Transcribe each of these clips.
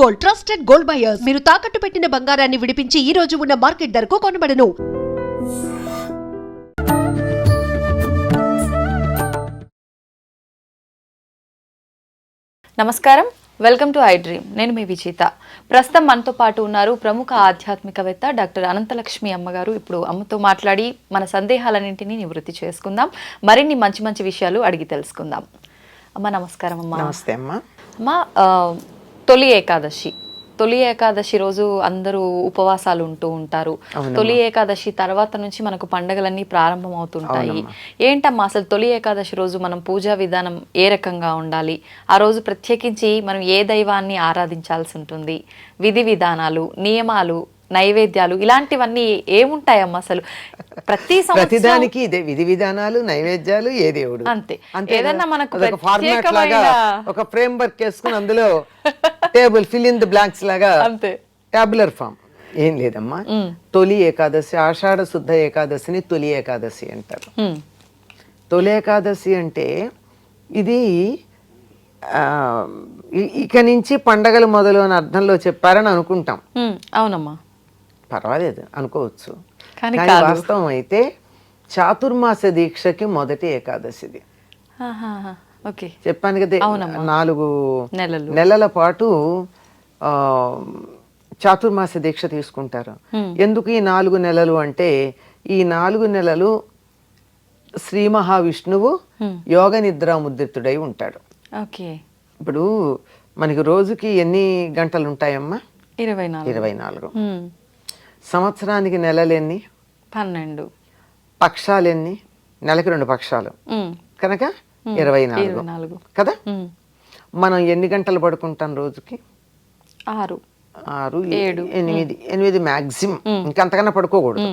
Gold, trusted gold buyers. మీరు తాకట్టు పెట్టిన బంగారాన్ని విడిపించి ఈ రోజు ఉన్న మార్కెట్ ధరకు కొనబడను. నమస్కారం, వెల్కమ్ టు ఐ డ్రీమ్. నేను మీ విజేత. ప్రస్తుతం మనతో పాటు ఉన్నారు ప్రముఖ ఆధ్యాత్మికవేత్త డాక్టర్ అనంతలక్ష్మి అమ్మగారు. ఇప్పుడు అమ్మతో మాట్లాడి మన సందేహాలన్నింటినీ నివృత్తి చేసుకుందాం, మరిన్ని మంచి మంచి విషయాలు అడిగి తెలుసుకుందాం. అమ్మ నమస్కారం. అమ్మ నమస్తే అమ్మ. తొలి ఏకాదశి రోజు అందరూ ఉపవాసాలు ఉంటూ ఉంటారు. తొలి ఏకాదశి తర్వాత నుంచి మనకు పండగలన్నీ ప్రారంభం అవుతుంటాయి. ఏంటమ్మా అసలు తొలి ఏకాదశి రోజు మనం పూజా విధానం ఏ రకంగా ఉండాలి? ఆ రోజు ప్రత్యేకించి మనం ఏ దైవాన్ని ఆరాధించాల్సి ఉంటుంది? విధి విధానాలు, నియమాలు, నైవేద్యాలు ఇలాంటివన్నీ ఏముంటాయమ్మా? అసలు ప్రతిదానికి ఇదే విధి విధానాలు, నైవేద్యాలు, ఏ దేవుడు అంతే. ఏదన్నా మనకు ఫార్మాట్ లాగా ఒక ఫ్రేమ్ వర్క్ వేసుకుని అందులో table fill in the blanks లాగా అంతే, టాబులర్ ఫామ్ ఏం లేదమ్మా. తొలి ఏకాదశి, ఆషాఢ శుద్ధ ఏకాదశిని తొలి ఏకాదశి అంటారు. తొలి ఏకాదశి అంటే ఇది ఇక నుంచి పండగలు మొదలు అని అర్థంలో చెప్పారని అనుకుంటాం. అవునమ్మా, పర్వాలేదు అనుకోవచ్చు, కానీ వాస్తవం అయితే చాతుర్మాస దీక్షకి మొదటి ఏకాదశిది. చెప్పాను కదా, 4 నెలల పాటు చాతుర్మాస దీక్ష తీసుకుంటారు. ఎందుకు ఈ 4 నెలలు అంటే, ఈ 4 నెలలు శ్రీ మహావిష్ణువు యోగ నిద్రా ముద్రితుడై ఉంటాడు. ఇప్పుడు మనకి రోజుకి ఎన్ని గంటలు ఉంటాయమ్మా? 24. సంవత్సరానికి నెలలు ఎన్ని? 12. పక్షాలు ఎన్ని? నెలకి 2 పక్షాలు కనుక 24 కదా. మనం ఎన్ని గంటలు పడుకుంటాం రోజుకి? 6, 8 మ్యాక్సిమం, ఇంకంతకన్నా పడుకోకూడదు.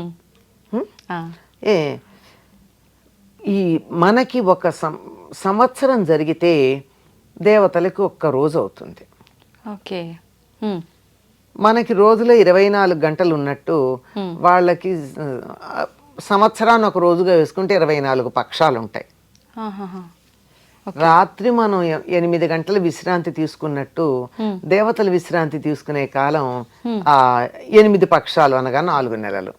ఈ మనకి ఒక సంవత్సరం జరిగితే దేవతలకి 1 రోజు అవుతుంది. మనకి రోజులో 24 గంటలు ఉన్నట్టు వాళ్ళకి సంవత్సరాన్ని 1 రోజుగా వేసుకుంటే 24 పక్షాలు ఉంటాయి. రాత్రి మనం 8 గంటల విశ్రాంతి తీసుకున్నట్టు దేవతలు విశ్రాంతి తీసుకునే కాలం 8 పక్షాలు అనగా 4 నెలలు.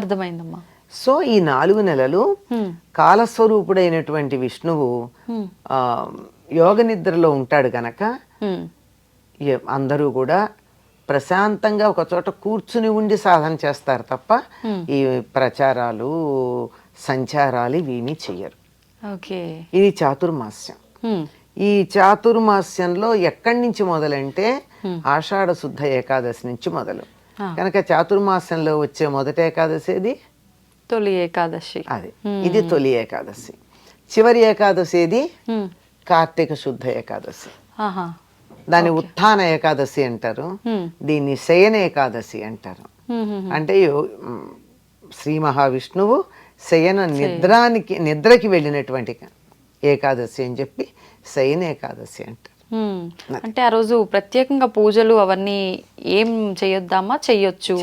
అర్థమైందమ్మా. సో ఈ 4 నెలలు కాలస్వరూపుడైనటువంటి విష్ణువు యోగ నిద్రలో ఉంటాడు గనక అందరూ కూడా ప్రశాంతంగా ఒక చోట కూర్చుని ఉండి సాధన చేస్తారు తప్ప ఈ ప్రచారాలు, సంచారాలు ఇవేమీ చెయ్యరు. ఇది చాతుర్మాస్యం. ఈ చాతుర్మాస్యంలో ఎక్కడి నుంచి మొదలంటే ఆషాఢ శుద్ధ ఏకాదశి నుంచి మొదలు. కనుక చాతుర్మాస్యంలో వచ్చే మొదటి ఏకాదశి తొలి ఏకాదశి. అది ఇది తొలి ఏకాదశి. చివరి ఏకాదశి ఏది? కార్తీక శుద్ధ ఏకాదశి. దాన్ని ఉత్థాన ఏకాదశి అంటారు, దీన్ని శయన ఏకాదశి అంటారు. అంటే శ్రీ మహావిష్ణువు శయన నిద్రకి వెళ్ళినటువంటి ఏకాదశి అని చెప్పి శయన ఏకాదశి అంటారు. అంటే ఆ రోజు ప్రత్యేకంగా పూజలు అవన్నీ ఏం చేయొద్దామా? చెయ్యొచ్చు.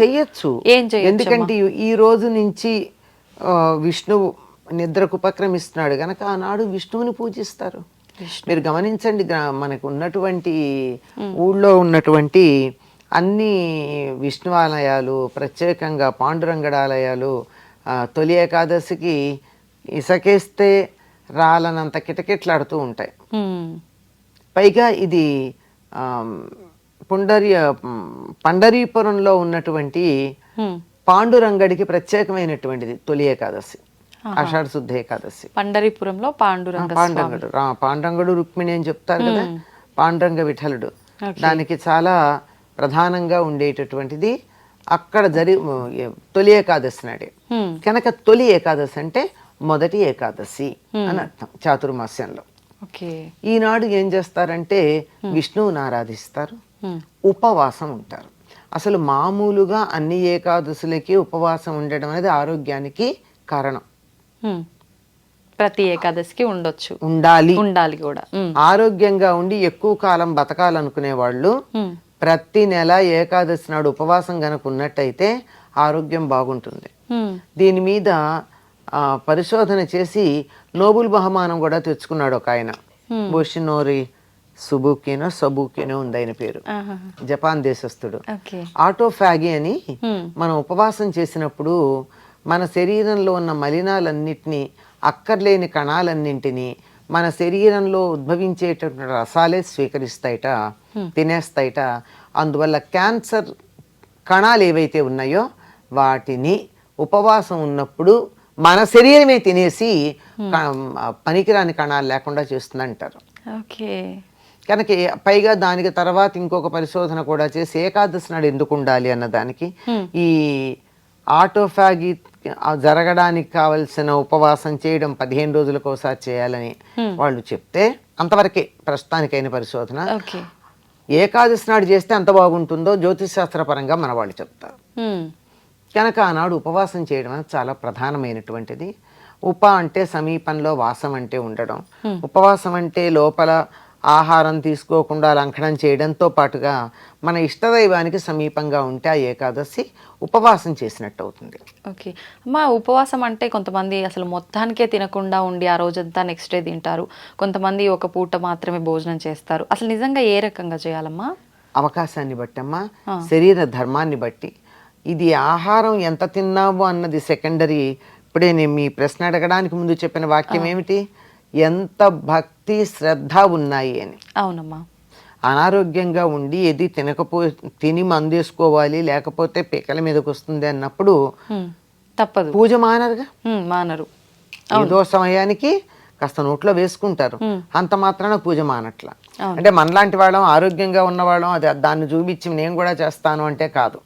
ఏం చేయొచ్చు, ఎందుకంటే ఈ రోజు నుంచి విష్ణువు నిద్రకు ఉపక్రమిస్తున్నాడు గనక ఆనాడు విష్ణువుని పూజిస్తారు. మీరు గమనించండి, మనకు ఉన్నటువంటి ఊళ్ళో ఉన్నటువంటి అన్ని విష్ణువాలయాలు, ప్రత్యేకంగా పాండురంగడాలయాలు తొలి ఏకాదశికి ఇసకేస్తే రాలనంత కిటకిట్లాడుతూ ఉంటాయి. పైగా ఇది పండరీపురంలో ఉన్నటువంటి పాండురంగడికి ప్రత్యేకమైనటువంటిది తొలి ఏకాదశి, ఆషాఢ శుద్ధ ఏకాదశి. పండరీపురంలో పాండురంగడు రుక్మిణి అని చెప్తారు కదా, పాండురంగ విఠలుడు. దానికి చాలా ప్రధానంగా ఉండేటటువంటిది అక్కడ తొలి ఏకాదశి నాడే. కనుక తొలి ఏకాదశి అంటే మొదటి ఏకాదశి అని అర్థం చాతుర్మాస్యంలో. ఈనాడు ఏం చేస్తారంటే విష్ణువుని ఆరాధిస్తారు, ఉపవాసం ఉంటారు. అసలు మామూలుగా అన్ని ఏకాదశులకి ఉపవాసం ఉండడం అనేది ఆరోగ్యానికి కారణం. ప్రతి ఏకాదశికి ఉండాలి కూడా. ఆరోగ్యంగా ఉండి ఎక్కువ కాలం బతకాలనుకునే వాళ్ళు ప్రతి నెల ఏకాదశి నాడు ఉపవాసం గనక ఉన్నట్టయితే ఆరోగ్యం బాగుంటుంది. దీని మీద పరిశోధన చేసి నోబెల్ బహుమానం కూడా తెచ్చుకున్నాడు ఒక ఆయన, బోషినోరి సుబుకినో సబుకినో ఉంది ఆయన పేరు, జపాన్ దేశస్థుడు. ఓకే. ఆటోఫాగి అని మనం ఉపవాసం చేసినప్పుడు మన శరీరంలో ఉన్న మలినాలన్నిటినీ, అక్కర్లేని కణాలన్నింటినీ మన శరీరంలో ఉద్భవించేటటువంటి రసాలే స్వీకరిస్తాయిట, తినేస్తాయిట. అందువల్ల క్యాన్సర్ కణాలు ఏవైతే ఉన్నాయో వాటిని ఉపవాసం ఉన్నప్పుడు మన శరీరమే తినేసి పనికిరాని కణాలు లేకుండా చేస్తుంది అంటారు. ఓకే. కనుక పైగా దానికి తర్వాత ఇంకొక పరిశోధన కూడా చేసి ఏకాదశి నాడు ఎందుకు ఉండాలి అన్నదానికి ఈ ఆటోఫాగి జరగడానికి కావలసిన ఉపవాసం చేయడం 15 రోజులకు ఒకసారి చేయాలని వాళ్ళు చెప్తే అంతవరకే ప్రస్తుతానికైన పరిశోధన. ఓకే. ఏకాదశి నాడు చేస్తే ఎంత బాగుంటుందో జ్యోతిషశాస్త్రపరంగా మన వాళ్ళు చెప్తారు. కనుక ఆనాడు ఉపవాసం చేయడం అనేది చాలా ప్రధానమైనటువంటిది. అంటే సమీపంలో, వాసం అంటే ఉండడం. ఉపవాసం అంటే లోపల ఆహారం తీసుకోకుండా లంఘనం చేయడంతో పాటుగా మన ఇష్టదైవానికి సమీపంగా ఉంటే ఆ ఏకాదశి ఉపవాసం చేసినట్టు అవుతుంది. ఓకే అమ్మా, ఉపవాసం అంటే కొంతమంది అసలు మొత్తానికే తినకుండా ఉండి ఆ రోజంతా నెక్స్ట్ డే తింటారు, కొంతమంది ఒక పూట మాత్రమే భోజనం చేస్తారు. అసలు నిజంగా ఏ రకంగా చేయాలమ్మా? అవకాశాన్ని బట్టి అమ్మా, శరీర ధర్మాన్ని బట్టి. ఇది ఆహారం ఎంత తిన్నావు అన్నది సెకండరీ. ఇప్పుడే నేను మీ ప్రశ్న అడగడానికి ముందు చెప్పిన వాక్యం ఏమిటి? ఎంత భక్తి శ్రద్ధ ఉన్నాయి అని. అవునమ్మా. అనారోగ్యంగా ఉండి ఏది తిని మందేసుకోవాలి లేకపోతే పిక్కల మీదకి వస్తుంది అన్నప్పుడు తప్పదు, పూజ మానరుగా. మానరు. ఏదో సమయానికి కాస్త నోట్లో వేసుకుంటారు, అంత మాత్రాన పూజ మానట్ల. అంటే మనలాంటి వాళ్ళం, ఆరోగ్యంగా ఉన్నవాళ్ళం అది దాన్ని చూపించి నేను కూడా చేస్తాను అంటే కాదు.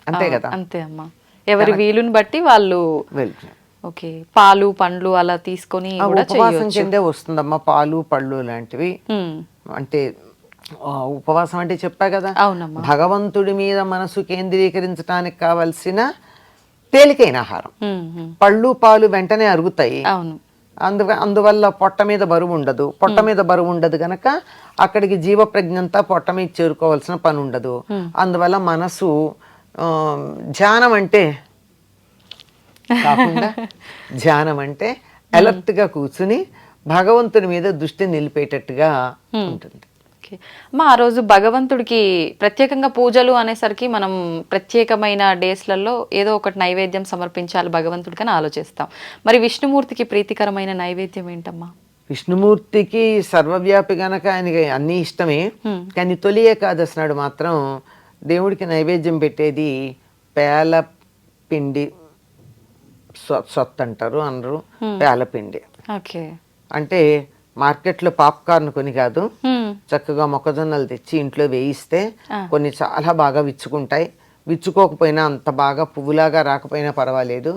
అంతే కదా. అంతే అమ్మా, ఎవరి వీలుని బట్టి వాళ్ళు వెళ్తారు. ఓకే. పాలు పండ్లు అలా తీసుకొని ఉపవాసం కిందే వస్తుందమ్మా పాలు పళ్ళు లాంటివి. అంటే ఉపవాసం అంటే చెప్పా కదా, భగవంతుడి మీద మనసు కేంద్రీకరించడానికి కావలసిన తేలికైన ఆహారం. పళ్ళు పాలు వెంటనే అరుగుతాయి, అందువల్ల పొట్ట మీద బరువు ఉండదు. పొట్ట మీద బరువు ఉండదు గనక అక్కడికి జీవ ప్రజ్ఞంతా పొట్ట మీద చేరుకోవాల్సిన పని ఉండదు. అందువల్ల మనసు ధ్యానం అంటే కాకుండా ధ్యానం అంటే అలర్ట్ గా కూర్చుని భగవంతుని మీద దృష్టి నిలిపేటట్టుగా ఉంటుంది. మా ఆ రోజు భగవంతుడికి ప్రత్యేకంగా పూజలు అనేసరికి మనం ప్రత్యేకమైన డేస్లలో ఏదో ఒకటి నైవేద్యం సమర్పించాలి భగవంతుడికి అని ఆలోచిస్తాం. మరి విష్ణుమూర్తికి ప్రీతికరమైన నైవేద్యం ఏంటమ్మా? విష్ణుమూర్తికి సర్వవ్యాపి గనక ఆయనకి అన్ని ఇష్టమే. కానీ తొలి ఏకాదశి నాడు మాత్రం దేవుడికి నైవేద్యం పెట్టేది పేలపిండి సొత్తు అంటారు అందరూ. పేలపిండి అంటే మార్కెట్లో పాప్కార్న్ కొని కాదు, చక్కగా మొక్కజొన్నలు తెచ్చి ఇంట్లో వేయిస్తే కొన్ని చాలా బాగా విచ్చుకుంటాయి. విచ్చుకోకపోయినా అంత బాగా పువ్వులాగా రాకపోయినా పర్వాలేదు,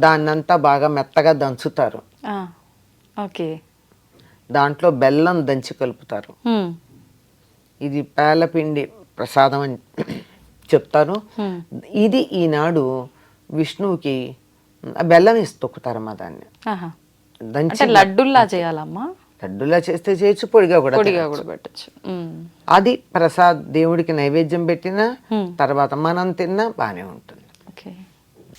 దాన్నంతా బాగా మెత్తగా దంచుతారు. దాంట్లో బెల్లం దంచి కలుపుతారు. ఇది పేలపిండి ప్రసాదం అని చెప్తారు. ఇది ఈనాడు విష్ణువుకి బెల్లం వేసి తొక్కుతారమ్మా దాన్ని. దంచి లడ్డుల్లా చేయాలమ్మా? లడ్డులా చేస్తే చేయొచ్చు, పొడిగా కూడా పెట్టచ్చు. అది ప్రసాద్ దేవుడికి నైవేద్యం పెట్టినా తర్వాత మనం తిన్నా బానే ఉంటుంది.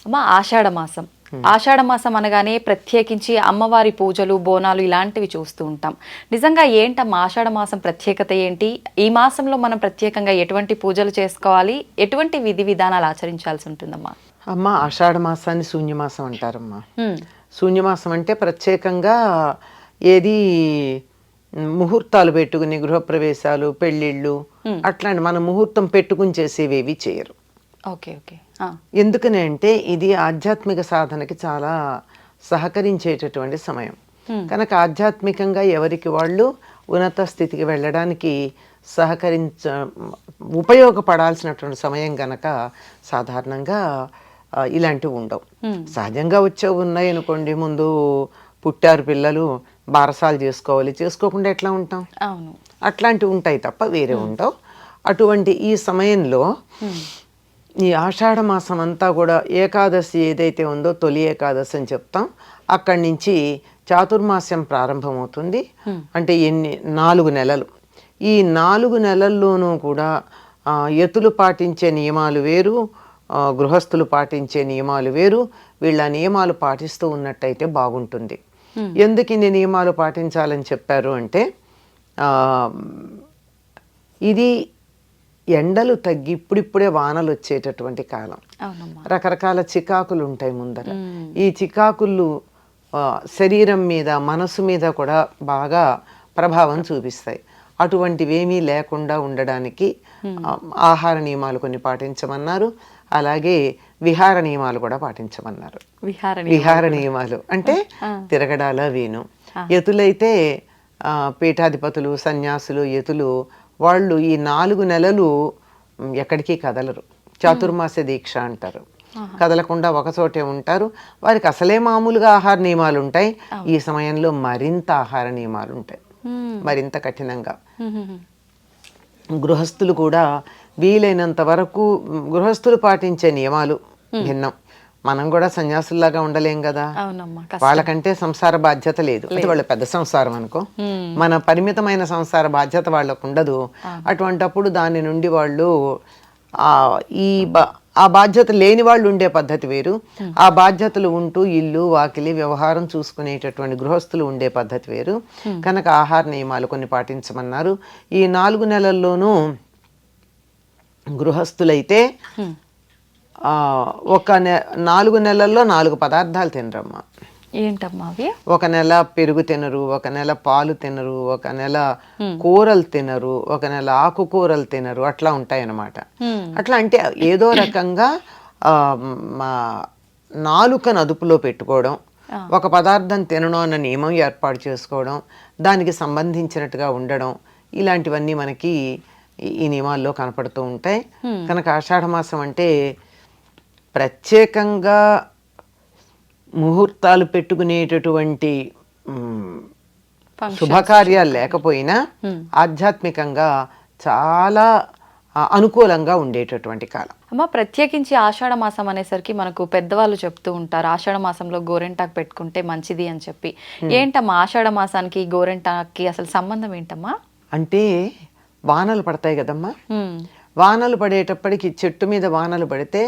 అమ్మా, ఆషాఢ మాసం. ఆషాఢ మాసం అనగానే ప్రత్యేకించి అమ్మవారి పూజలు, బోనాలు ఇలాంటివి చూస్తూ ఉంటాం. నిజంగా ఏంటమ్మా ఆషాఢ మాసం ప్రత్యేకత ఏంటి? ఈ మాసంలో మనం ప్రత్యేకంగా ఎటువంటి పూజలు చేసుకోవాలి, ఎటువంటి విధి విధానాలు ఆచరించాల్సి ఉంటుందమ్మా? అమ్మా, ఆషాఢ మాసాన్ని శూన్యమాసం అంటారమ్మా. శూన్యమాసం అంటే ప్రత్యేకంగా ఏది ముహూర్తాలు పెట్టుకుని గృహప్రవేశాలు, పెళ్ళిళ్ళు అట్లాంటి మన ముహూర్తం పెట్టుకుని చేసేవేవి చేయరు. ఎందుకని అంటే ఇది ఆధ్యాత్మిక సాధనకి చాలా సహకరించేటటువంటి సమయం కనుక ఆధ్యాత్మికంగా ఎవరికి వాళ్ళు ఉన్నత స్థితికి వెళ్ళడానికి ఉపయోగపడాల్సినటువంటి సమయం గనక సాధారణంగా ఇలాంటివి ఉండవు. సహజంగా వచ్చేవి ఉన్నాయి అనుకోండి, ముందు పుట్టారు పిల్లలు బారసాలు చేసుకోవాలి, చేసుకోకుండా ఎట్లా ఉంటాం, అట్లాంటివి ఉంటాయి తప్ప వేరే ఉండవు. అటువంటి ఈ సమయంలో ఈ ఆషాఢ మాసం అంతా కూడా ఏకాదశి ఏదైతే ఉందో తొలి ఏకాదశి అని చెప్తాం. అక్కడి నుంచి చాతుర్మాస్యం ప్రారంభమవుతుంది. అంటే 4 నెలలు. ఈ 4 నెలల్లోనూ కూడా యతులు పాటించే నియమాలు వేరు, గృహస్థులు పాటించే నియమాలు వేరు. వీళ్ళ నియమాలు పాటిస్తూ ఉన్నట్టయితే బాగుంటుంది. ఎందుకు ఇన్ని నియమాలు పాటించాలని చెప్పారు అంటే ఇది ఎండలు తగ్గి ఇప్పుడిప్పుడే వానలు వచ్చేటటువంటి కాలం. అవునమ్మా. రకరకాల చికాకులు ఉంటాయి ముందర. ఈ చికాకులు శరీరం మీద మనసు మీద కూడా బాగా ప్రభావం చూపిస్తాయి. అటువంటివేమీ లేకుండా ఉండడానికి ఆహార నియమాలు కొన్ని పాటించమన్నారు. అలాగే విహార నియమాలు కూడా పాటించమన్నారు. విహార నియమాలు అంటే తిరగడాల వీను. యతులైతే పీఠాధిపతులు, సన్యాసులు, యతులు వాళ్ళు ఈ 4 నెలలు ఎక్కడికి కదలరు. చాతుర్మాస దీక్ష అంటారు. కదలకుండా ఒకచోటే ఉంటారు. వారికి అసలే మామూలుగా ఆహార నియమాలు ఉంటాయి. ఈ సమయంలో మరింత ఆహార నియమాలు ఉంటాయి, మరింత కఠినంగా. గృహస్థులు కూడా వీలైనంత వరకు గృహస్థులు పాటించే నియమాలు భిన్నం. మనం కూడా సన్యాసుల్లాగా ఉండలేం కదా. వాళ్ళకంటే సంసార బాధ్యత లేదు. అంటే వాళ్ళ పెద్ద సంసారం అనుకో, మన పరిమితమైన సంసార బాధ్యత వాళ్ళకు ఉండదు. అటువంటప్పుడు దాని నుండి వాళ్ళు ఆ బాధ్యత లేని వాళ్ళు ఉండే పద్ధతి వేరు, ఆ బాధ్యతలు ఉంటూ ఇల్లు వాకిలి వ్యవహారం చూసుకునేటటువంటి గృహస్థులు ఉండే పద్ధతి వేరు. కనుక ఆహార నియమాలు కొన్ని పాటించమన్నారు. ఈ 4 నెలల్లోనూ గృహస్థులైతే 4 నెలల్లో 4 పదార్థాలు తినరమ్మా. ఏంటమ్మా అవి? ఒక నెల పెరుగు తినరు, ఒక నెల పాలు తినరు, ఒక నెల కూరలు తినరు, ఒక నెల ఆకుకూరలు తినరు. అట్లా ఉంటాయి అన్నమాట. అట్లా అంటే ఏదో రకంగా నాలుకను అదుపులో పెట్టుకోవడం, ఒక పదార్థం తినడం అన్న నియమం ఏర్పాటు చేసుకోవడం, దానికి సంబంధించినట్టుగా ఉండడం, ఇలాంటివన్నీ మనకి ఈ నియమాల్లో కనపడుతూ ఉంటాయి. కనుక ఆషాఢమాసం అంటే ప్రత్యేకంగా ముహూర్తాలు పెట్టుకునేటటువంటి శుభకార్యాలు లేకపోయినా ఆధ్యాత్మికంగా చాలా అనుకూలంగా ఉండేటటువంటి కాలం. అమ్మ, ప్రత్యేకించి ఆషాఢ మాసం అనేసరికి మనకు పెద్దవాళ్ళు చెప్తూ ఉంటారు ఆషాఢ మాసంలో గోరెంటాకు పెట్టుకుంటే మంచిది అని చెప్పి. ఏంటమ్మా ఆషాఢ మాసానికి గోరెంటాకి అసలు సంబంధం ఏంటమ్మా? అంటే వానలు పడతాయి కదమ్మా. వానలు పడేటప్పటికి చెట్టు మీద వానలు పడితే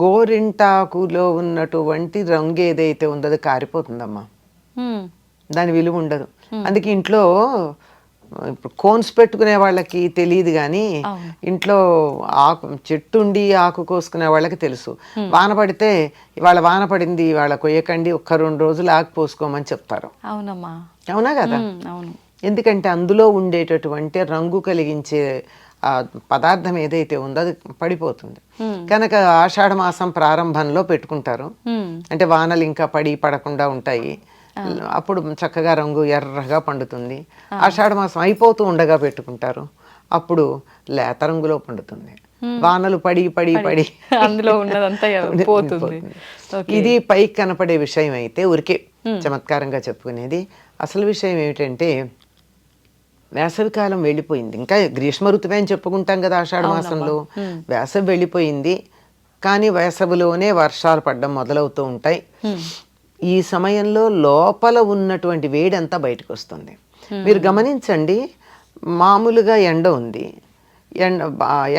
గోరింటాకులో ఉన్నటువంటి రంగు ఏదైతే ఉందో అది కారిపోతుందమ్మా. దాని విలువ ఉండదు. అందుకే ఇంట్లో ఇప్పుడు కోన్స్ పెట్టుకునే వాళ్ళకి తెలియదు, కానీ ఇంట్లో చెట్టు ఉండి ఆకు కోసుకునే వాళ్ళకి తెలుసు. వాన పడితే ఇవాళ వాన పడింది, ఇవాళ కొయ్యకండి, 1-2 రోజులు ఆకు పోసుకోమని చెప్తారు. అవునమ్మా. అవునా కదా? అవును. ఎందుకంటే అందులో ఉండేటటువంటి రంగు కలిగించే పదార్థం ఏదైతే ఉందో అది పడిపోతుంది. కనుక ఆషాఢ మాసం ప్రారంభంలో పెట్టుకుంటారు. అంటే వానలు ఇంకా పడకుండా ఉంటాయి. అప్పుడు చక్కగా రంగు ఎర్రగా పండుతుంది. ఆషాఢ మాసం అయిపోతూ ఉండగా పెట్టుకుంటారు. అప్పుడు లేత రంగులో పండుతుంది. వానలు పడి అందులో ఉన్నదంతా పోతుంది. ఇది పైకి కనపడే విషయం అయితే ఊరికే చమత్కారంగా చెప్పుకునేది. అసలు విషయం ఏమిటంటే వేసవికాలం వెళ్ళిపోయింది. ఇంకా గ్రీష్మ ఋతువే అని చెప్పుకుంటాం కదా ఆషాఢ మాసంలో. వేసవి వెళ్ళిపోయింది, కానీ వేసవిలోనే వర్షాలు పడడం మొదలవుతూ ఉంటాయి. ఈ సమయంలో లోపల ఉన్నటువంటి వేడి అంతా బయటకు వస్తుంది. మీరు గమనించండి, మామూలుగా ఎండ ఉంది,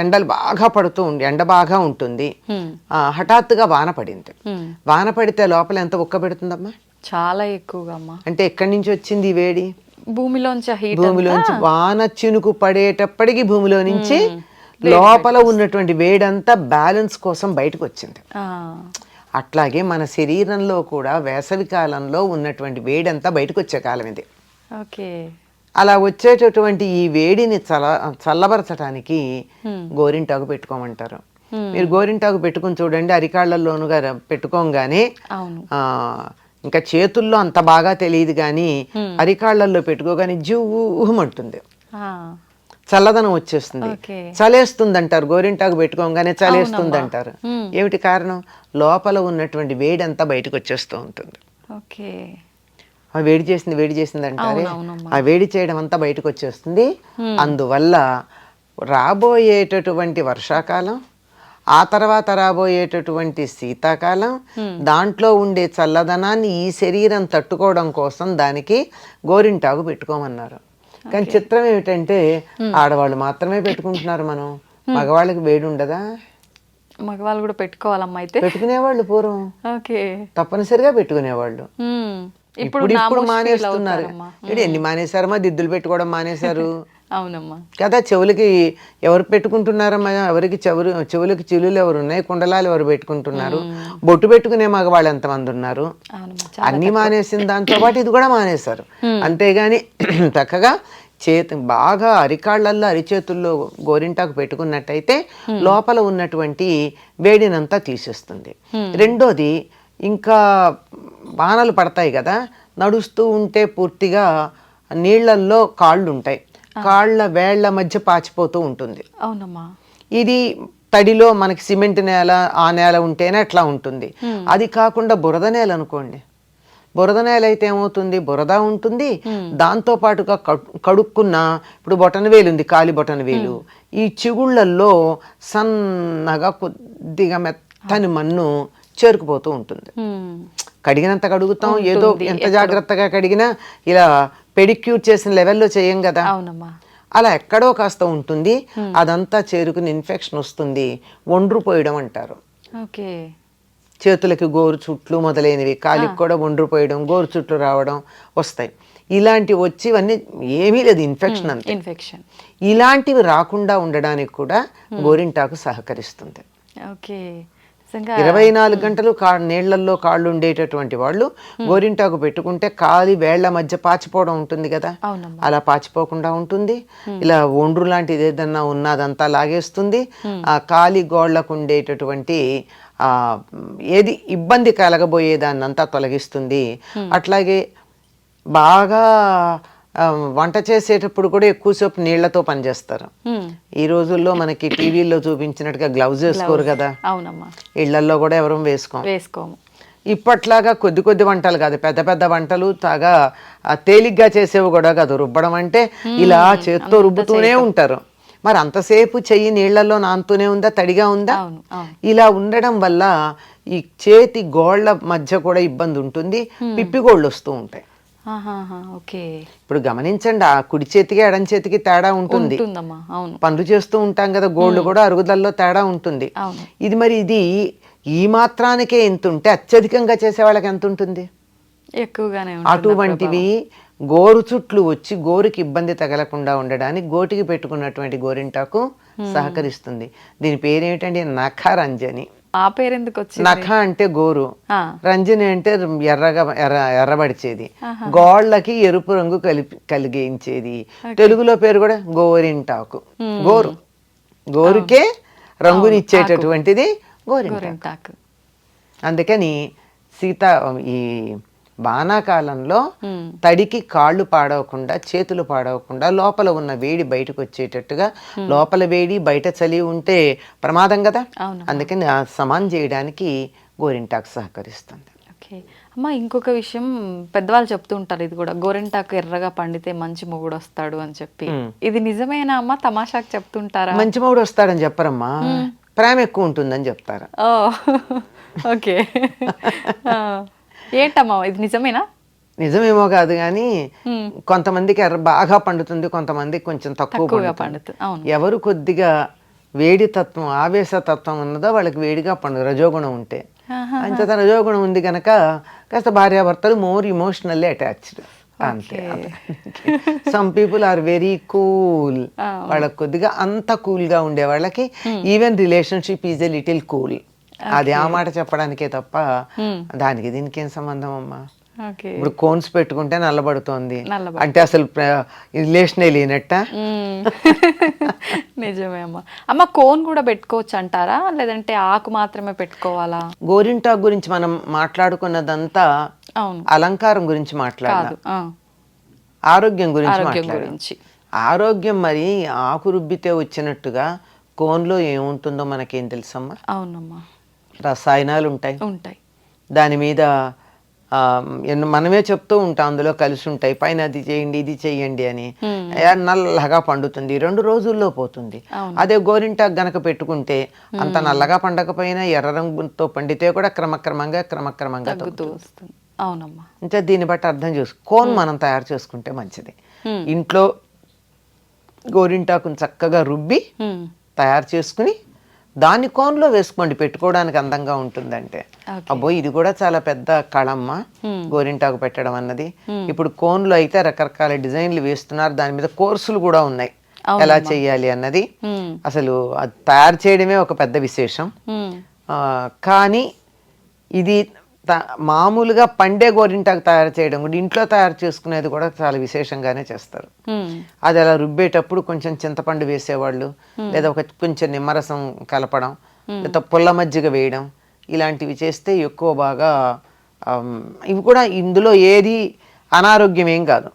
ఎండలు బాగా పడుతూ ఎండ బాగా ఉంటుంది. హఠాత్తుగా వాన పడింది. వాన పడితే లోపల ఎంత ఉక్క పెడుతుందమ్మా? చాలా ఎక్కువగా అమ్మా. అంటే ఎక్కడి నుంచి వచ్చింది ఈ వేడి? భూమిలోంచి వాన చినుకు పడేటప్పటికి భూమిలో నుంచి లోపల ఉన్నటువంటి వేడంతా బ్యాలెన్స్ కోసం బయటకు వచ్చింది. అట్లాగే మన శరీరంలో కూడా వేసవి కాలంలో ఉన్నటువంటి వేడంతా బయటకు వచ్చే కాలం ఇది. అలా వచ్చేటటువంటి ఈ వేడిని చల్లబరచడానికి గోరింటాకు పెట్టుకోమంటారు. మీరు గోరింటాకు పెట్టుకుని చూడండి, అరికాళ్లలోనుగా పెట్టుకోగానే ఇంకా చేతుల్లో అంత బాగా తెలియదు, కానీ అరికాళ్లలో పెట్టుకోగానే జివ్వుమంటుంది, చల్లదనం వచ్చేస్తుంది. చలేస్తుంది అంటారు, గోరింటాకు పెట్టుకోగానే చలేస్తుంది అంటారు. ఏమిటి కారణం? లోపల ఉన్నటువంటి వేడి అంతా బయటకు వచ్చేస్తూ ఉంటుంది. ఆ వేడి చేసింది అంటారే, ఆ వేడి చేయడం అంతా బయటకు వచ్చేస్తుంది. అందువల్ల రాబోయేటటువంటి వర్షాకాలం, ఆ తర్వాత రాబోయేటటువంటి శీతాకాలం, దాంట్లో ఉండే చల్లదనాన్ని ఈ శరీరం తట్టుకోవడం కోసం దానికి గోరింటాకు పెట్టుకోమన్నారు. కానీ చిత్రం ఏమిటంటే ఆడవాళ్ళు మాత్రమే పెట్టుకుంటున్నారు. మనం మగవాళ్ళకి వేడి ఉండదా? మగవాళ్ళు కూడా పెట్టుకోవాలమ్మా. అయితే పెట్టుకునేవాళ్ళు పూర్వం, తప్పనిసరిగా పెట్టుకునేవాళ్ళు. ఇప్పుడు మానేస్తున్నారు. ఎన్ని మానేశారమ్మా, దిద్దులు పెట్టుకోవడం మానేశారు. అవునమ్మా కదా, చెవులకి ఎవరు పెట్టుకుంటున్నారమ్మా, ఎవరికి చెవులకి చిల్లులు ఎవరు ఉన్నాయి, కుండలాలు ఎవరు పెట్టుకుంటున్నారు, బొట్టు పెట్టుకునే మగవాళ్ళు ఎంతమంది ఉన్నారు. అన్ని మానేసిన దాంతో పాటు ఇది కూడా మానేశారు. అంతేగాని చక్కగా బాగా అరికాళ్ళల్లో అరిచేతుల్లో గోరింటాకు పెట్టుకున్నట్టయితే లోపల ఉన్నటువంటి వేడినంతా తీసేస్తుంది. రెండోది, ఇంకా వానలు పడతాయి కదా, నడుస్తూ ఉంటే పూర్తిగా నీళ్లల్లో కాళ్ళు ఉంటాయి, కాళ్ళ వేళ్ల మధ్య పాచిపోతూ ఉంటుంది. అవునమ్మా. ఇది తడిలో మనకి సిమెంట్ నేల, ఆ నేల ఉంటేనే అట్లా ఉంటుంది. అది కాకుండా బురద నేల అనుకోండి, బురద నేల అయితే ఏమవుతుంది, బురద ఉంటుంది, దాంతో పాటుగా కడుక్కున్న, ఇప్పుడు బొటనవేలు ఉంది, కాలి బొటనవేలు, ఈ చిగుళ్ళల్లో సన్నగా కొద్దిగా మెత్తని మన్ను చేరుకుపోతూ ఉంటుంది. కడిగినంత కడుగుతాం, ఏదో ఎంత జాగ్రత్తగా కడిగినా ఇలా పెడిక్యూర్ చేసిన లెవెల్లో చేయం కదా. అలా ఎక్కడో కాస్త ఉంటుంది, అదంతా చేరుకుని ఇన్ఫెక్షన్ వస్తుంది, ఒండ్రు పోయడం అంటారు. చేతులకి గోరు చుట్లు మొదలైనవి, కాలికి కూడా ఒండ్రు పోయడం, గోరు చుట్లు రావడం వస్తాయి. ఇలాంటివి వచ్చి ఇవన్నీ ఏమీ లేదు, ఇన్ఫెక్షన్ అంతే. ఇలాంటివి రాకుండా ఉండడానికి కూడా గోరింటాకు సహకరిస్తుంది. 24 గంటలు నీళ్లలో కాళ్ళు ఉండేటటువంటి వాళ్ళు గోరింటాకు పెట్టుకుంటే కాలి వేళ్ల మధ్య పాచిపోవడం ఉంటుంది కదా, అలా పాచిపోకుండా ఉంటుంది. ఇలా ఒండ్రు లాంటిది ఏదన్నా ఉన్నదంతా లాగేస్తుంది. ఆ కాలి గోళ్లకు ఉండేటటువంటి ఏది ఇబ్బంది కలగబోయేదాన్నంతా తొలగిస్తుంది. అట్లాగే బాగా వంట చేసేటప్పుడు కూడా ఎక్కువసేపు నీళ్లతో పనిచేస్తారు. ఈ రోజుల్లో మనకి టీవీల్లో చూపించినట్టుగా గ్లౌజ్ వేసుకోరు కదా, ఇళ్లలో కూడా ఎవరు వేసుకోము. ఇప్పట్లాగా కొద్ది కొద్ది వంటలు కాదు, పెద్ద పెద్ద వంటలు తాగా తేలిగ్గా చేసేవి కూడా కాదు. రుబ్బడం అంటే ఇలా చేత్తో రుబ్బుతూనే ఉంటారు. మరి అంతసేపు చెయ్యి నీళ్లలో నానుతూనే ఉందా, తడిగా ఉందా? ఇలా ఉండడం వల్ల ఈ చేతి గోళ్ల మధ్య కూడా ఇబ్బంది ఉంటుంది, పిప్పిగోళ్ళు వస్తూ ఉంటాయి. ఇప్పుడు గమనించండి, ఆ కుడి చేతికి ఎడం చేతికి తేడా ఉంటుంది. పనులు చేస్తూ ఉంటాం కదా, గోళ్ళు కూడా అరుగుదలలో తేడా ఉంటుంది. ఇది మరి ఇది ఈ మాత్రానికే ఎంత ఉంటే అత్యధికంగా చేసే వాళ్ళకి ఎంత ఉంటుంది? ఎక్కువగానే. అటువంటివి గోరు చుట్లు వచ్చి గోరుకి ఇబ్బంది తగలకుండా ఉండడానికి గోటికి పెట్టుకున్నటువంటి గోరింటాకు సహకరిస్తుంది. దీని పేరేమిటండి, నఖరంజని. ఆ పేరు ఎందుకు వచ్చింది? నఖ అంటే గోరు, రంజని అంటే ఎర్రబడిచేది, గోళ్ళకి ఎరుపు రంగు కలిగించేది. తెలుగులో పేరు కూడా గోరింటాకు. గోరుకే రంగునిచ్చేటటువంటిది గోరింటాకు. అందుకని ఈ వానాకాలంలో తడికి కాళ్ళు పాడవకుండా, చేతులు పాడవకుండా, లోపల ఉన్న వేడి బయటకు వచ్చేటట్టుగా, లోపల వేడి బయట చలి ఉంటే ప్రమాదం కదా, అందుకని సమానం చేయడానికి గోరింటాకు సహకరిస్తుంది. అమ్మ, ఇంకొక విషయం పెద్దవాళ్ళు చెప్తూ ఉంటారు, ఇది కూడా గోరింటాకు ఎర్రగా పండితే మంచి మొగుడు వస్తాడు అని చెప్పి. ఇది నిజమేనా అమ్మ? తమాషాకు చెప్తుంటారా? మంచి మొగుడు వస్తాడని చెప్పరమ్మా, ప్రేమ ఎక్కువ ఉంటుందని చెప్తారు. ఓకే, ఏంటమ్మా ఇది నిజమేనా? నిజమేమో కాదు కానీ కొంతమందికి బాగా పండుతుంది, కొంతమందికి కొంచెం తక్కువ పండుతుంది. ఎవరు కొద్దిగా వేడి తత్వం, ఆవేశ తత్వం ఉన్నదో వాళ్ళకి వేడిగా పండు, రజోగుణం ఉంటే. అంచేత రజోగుణం ఉంది కనుక కాస్త భార్యాభర్తలు మోర్ ఇమోషనల్లీ అటాచ్డ్, అంతే. Some people are very cool, వాళ్ళకి కొద్దిగా అంత కూల్ గా ఉండే వాళ్ళకి even relationship is a little cool. అది ఆ మాట చెప్పడానికే తప్ప దానికి దీనికి ఏం సంబంధం అమ్మా? ఇప్పుడు కోన్స్ పెట్టుకుంటే నల్లబడుతోంది అంటే అసలు రిలేషనే లేనట్ట. నిజమే అమ్మా. అమ్మ, కోన్ కూడా పెట్టుకోవచ్చు అంటారా, లేదంటే ఆకు మాత్రమే పెట్టుకోవాలా? గోరింటాకు గురించి మనం మాట్లాడుకున్నదంతా అలంకారం గురించి మాట్లాడాలి, ఆరోగ్యం గురించి మాట్లాడాలి. ఆరోగ్యం మరి ఆకు రుబ్బితే వచ్చినట్టుగా కోన్లో ఏముంటుందో మనకేం తెలుసమ్మా? అవునమ్మా, రసాయనాలు ఉంటాయి. దాని మీద మనమే చెప్తూ ఉంటాం, అందులో కలిసి ఉంటాయి, పైన అది చేయండి ఇది చెయ్యండి అని. నల్లగా పండుతుంది, 2 రోజుల్లో పోతుంది. అదే గోరింటాకు గనక పెట్టుకుంటే అంత నల్లగా పండకపోయినా ఎర్ర రంగుతో పండితే కూడా క్రమక్రమంగా తగ్గుతూ వస్తుంది. అవునమ్మా. అంటే దీన్ని బట్టి అర్థం కోన్ మనం తయారు చేసుకుంటే మంచిది. ఇంట్లో గోరింటాకుని చక్కగా రుబ్బి తయారు చేసుకుని దాన్ని కోన్లో వేసుకోండి, పెట్టుకోవడానికి అందంగా ఉంటుందంటే. అబ్బో ఇది కూడా చాలా పెద్ద కళమ్మ, గోరింటాకు పెట్టడం అన్నది. ఇప్పుడు కోన్లో అయితే రకరకాల డిజైన్లు వేస్తున్నారు, దాని మీద కోర్సులు కూడా ఉన్నాయి ఎలా చేయాలి అన్నది. అసలు అది తయారు చేయడమే ఒక పెద్ద విశేషం. కానీ ఇది మామూలుగా పండే గోరింటాకు తయారు చేయడం కూడా, ఇంట్లో తయారు చేసుకునేది కూడా చాలా విశేషంగానే చేస్తారు. అది అలా రుబ్బేటప్పుడు కొంచెం చింతపండు వేసేవాళ్ళు, లేదా కొంచెం నిమ్మరసం కలపడం, లేదా పుల్ల మజ్జిగ వేయడం, ఇలాంటివి చేస్తే ఎక్కువ బాగా ఇవి కూడా ఇందులో ఏది అనారోగ్యం ఏం కాదు.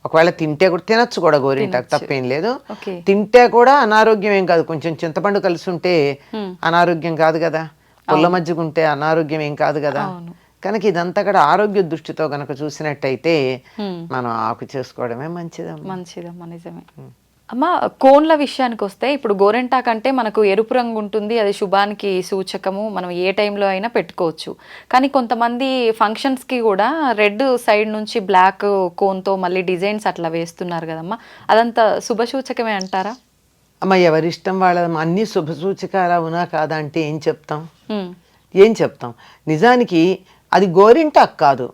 ఒకవేళ తింటే కూడా తినచ్చు కూడా గోరింటాకు, తప్పేం లేదు. తింటే కూడా అనారోగ్యం ఏం కాదు. కొంచెం చింతపండు కలిసి ఉంటే అనారోగ్యం కాదు కదా, పుల్ల మజ్జిగ ఉంటే అనారోగ్యం ఏం కాదు కదా. కనుక ఇదంతా కూడా ఆరోగ్య దృష్టితో కనుక చూసినట్టయితే మనం ఆకు చేసుకోవడమే మంచిదమ్మా. నిజమే అమ్మ. కోన్ల విషయానికి వస్తే ఇప్పుడు గోరెంటాకు అంటే మనకు ఎరుపు రంగు ఉంటుంది, అది శుభానికి సూచకము, మనం ఏ టైంలో అయినా పెట్టుకోవచ్చు. కానీ కొంతమంది ఫంక్షన్స్కి కూడా రెడ్ సైడ్ నుంచి బ్లాక్ కోన్తో మళ్ళీ డిజైన్స్ అట్లా వేస్తున్నారు కదమ్మా, అదంతా శుభసూచకమే అంటారా? అమ్మ ఎవరిష్టం వాళ్ళ, అన్ని శుభసూచకాలు అవునా కాదా అంటే ఏం చెప్తాం. నిజానికి అది గోరింటాకు కాదు,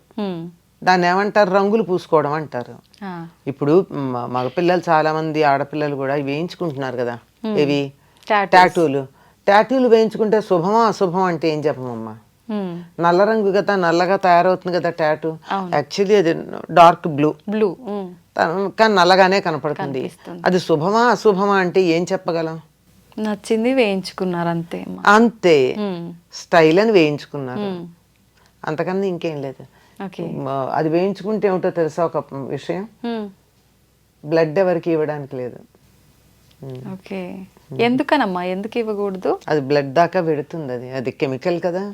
దాన్ని ఏమంటారు, రంగులు పూసుకోవడం అంటారు. ఇప్పుడు మగపిల్లలు చాలా మంది, ఆడపిల్లలు కూడా వేయించుకుంటున్నారు కదా, ఇవి టాటూలు వేయించుకుంటే శుభమా అశుభం అంటే ఏం చెప్పమమ్మా. నల్ల రంగు కదా, నల్లగా తయారవుతుంది కదా టాటూ. యాక్చువల్లీ అది డార్క్ బ్లూ కానీ నల్లగానే కనపడుతుంది. అది శుభమా అశుభమా అంటే ఏం చెప్పగలం? నచ్చింది వేయించుకున్నారు అంతే, స్టైల్ అని వేయించుకున్నారు, అంతకన్నా ఇంకేం లేదు. అది వేయించుకుంటే ఏమిటో తెలుసా ఒక విషయం, బ్లడ్ ఎవరికి ఇవ్వడానికి లేదు. ఎందుకనమ్మా, ఎందుకు ఇవ్వకూడదు? అది బ్లడ్ దాకా పెడుతుంది, అది కెమికల్ కదా.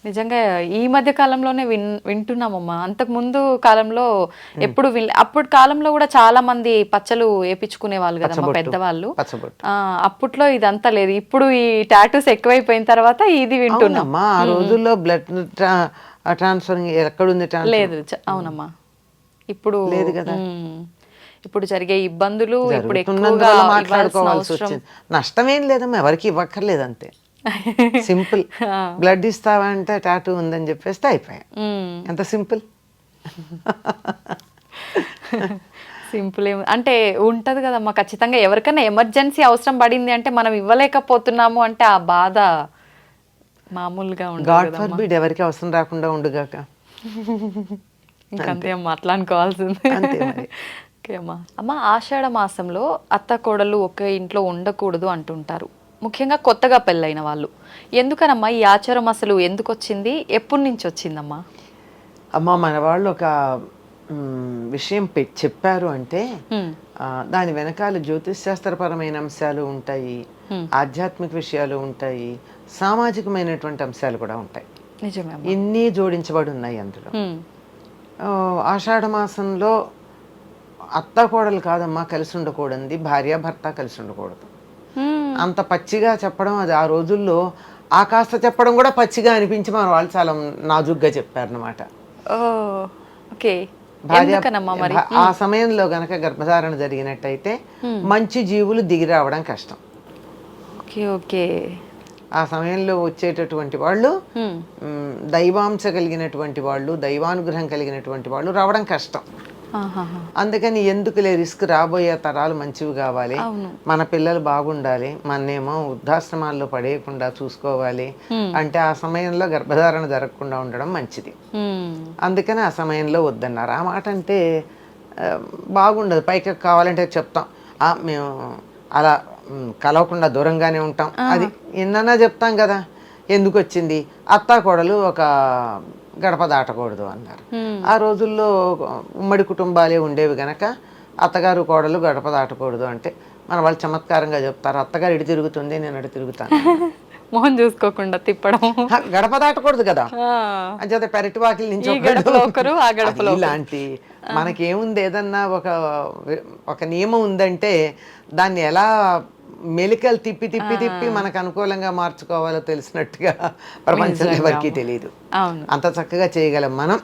నిజంగా ఈ మధ్య కాలంలోనే వింటున్నామమ్మా. అంతకు ముందు కాలంలో ఎప్పుడు అప్పుడు కాలంలో కూడా చాలా మంది పచ్చలు వేపించుకునే వాళ్ళు కదమ్మా పెద్దవాళ్ళు. అప్పట్లో ఇదంతా లేదు. ఇప్పుడు ఈ టాటూస్ ఎక్కువైపోయిన తర్వాత ఇది వింటున్నామా. ఆ రోజుల్లో బ్లడ్ ట్రాన్స్ఫర్ ఎక్కడుంది? లేదు. అవునమ్మా, ఇప్పుడు లేదు కదా. ఇప్పుడు జరిగే ఇబ్బందులు ఇప్పుడు ఎక్కువగా మాట్లాడుకోవాల్సి వచ్చింది. నష్టమేం లేదమ్మా, ఎవరికి ఇవ్వక్కర్లేదు, అంతే. సింపుల్. బ్లడ్ ఇస్తావా అంటే టాటూ ఉందని చెప్పేస్తే అయిపోయా. ఎంత సింపుల్. సింపుల్ అంటే ఉంటది కదమ్మా. ఖచ్చితంగా ఎవరికైనా ఎమర్జెన్సీ అవసరం పడింది అంటే మనం ఇవ్వలేకపోతున్నాము అంటే ఆ బాధ మామూలుగా ఉండదు. గాడ్ ఫర్బిడ్ ఎవరికి అవసరం రాకుండా ఉండుగాక. ఇంకంతే అమ్మా, అట్లా అనుకోవాల్సింది. అమ్మ, ఆషాఢ మాసంలో అత్త కోడలు ఒకే ఇంట్లో ఉండకూడదు అంటుంటారు, ముఖ్యంగా కొత్తగా పెళ్ళైన వాళ్ళు. ఎందుకనమ్మా ఈ ఆచారం అసలు ఎందుకు వచ్చింది, ఎప్పటి నుంచి వచ్చిందమ్మా? అమ్మ, మన వాళ్ళు ఒక విషయం చెప్పారు అంటే దాని వెనకాల జ్యోతిష్ శాస్త్రపరమైన అంశాలు ఉంటాయి, ఆధ్యాత్మిక విషయాలు ఉంటాయి, సామాజికమైనటువంటి అంశాలు కూడా ఉంటాయి. ఇన్ని జోడించబడి ఉన్నాయి అందులో. ఆషాఢ మాసంలో అత్త కోడలు కాదమ్మా కలిసి ఉండకూడదు, భార్య భర్త కలిసి ఉండకూడదు. అంత పచ్చిగా చెప్పడం, అది ఆ రోజుల్లో ఆ కాస్త చెప్పడం కూడా పచ్చిగా అనిపించి మన వాళ్ళు చాలా నాజుగ్గా చెప్పారనమాట. ఆ సమయంలో గనక గర్భధారణ జరిగినట్టయితే మంచి జీవులు దిగి రావడం కష్టం. ఆ సమయంలో వచ్చేటటువంటి వాళ్ళు దైవాంశ కలిగినటువంటి వాళ్ళు, దైవానుగ్రహం కలిగినటువంటి వాళ్ళు రావడం కష్టం. అందుకని ఎందుకులే రిస్క్, రాబోయే తరాలు మంచివి కావాలి, మన పిల్లలు బాగుండాలి, మన్నేమో వృద్ధాశ్రమాల్లో పడేయకుండా చూసుకోవాలి అంటే ఆ సమయంలో గర్భధారణ జరగకుండా ఉండడం మంచిది. అందుకని ఆ సమయంలో వద్దన్నారు. ఆ మాట అంటే బాగుండదు. పైకి కావాలంటే చెప్తాం, మేము అలా కలవకుండా దూరంగానే ఉంటాం, అది ఎన్నన్నా చెప్తాం కదా. ఎందుకు వచ్చింది? అత్తా కోడలు ఒక గడప దాటకూడదు అన్నారు. ఆ రోజుల్లో ఉమ్మడి కుటుంబాలే ఉండేవి గనక అత్తగారు కోడలు గడప దాటకూడదు అంటే మన వాళ్ళు చమత్కారంగా చెప్తారు, అత్తగారు ఇటు తిరుగుతుంది, నేను అటు తిరుగుతాను, మొహం చూసుకోకుండా తిప్పడం. గడప దాటకూడదు కదా, అంచేత పెరటి వాకిలి నుంచి ఇలాంటి మనకేముంది, ఏదన్నా ఒక నియమం ఉందంటే దాన్ని ఎలా మెలికలు తిప్పి తిప్పి తిప్పి మనకు అనుకూలంగా మార్చుకోవాలో తెలిసినట్టుగా ప్రపంచంలో ఎవరికీ తెలియదు. అంత చక్కగా చేయగలం మనం.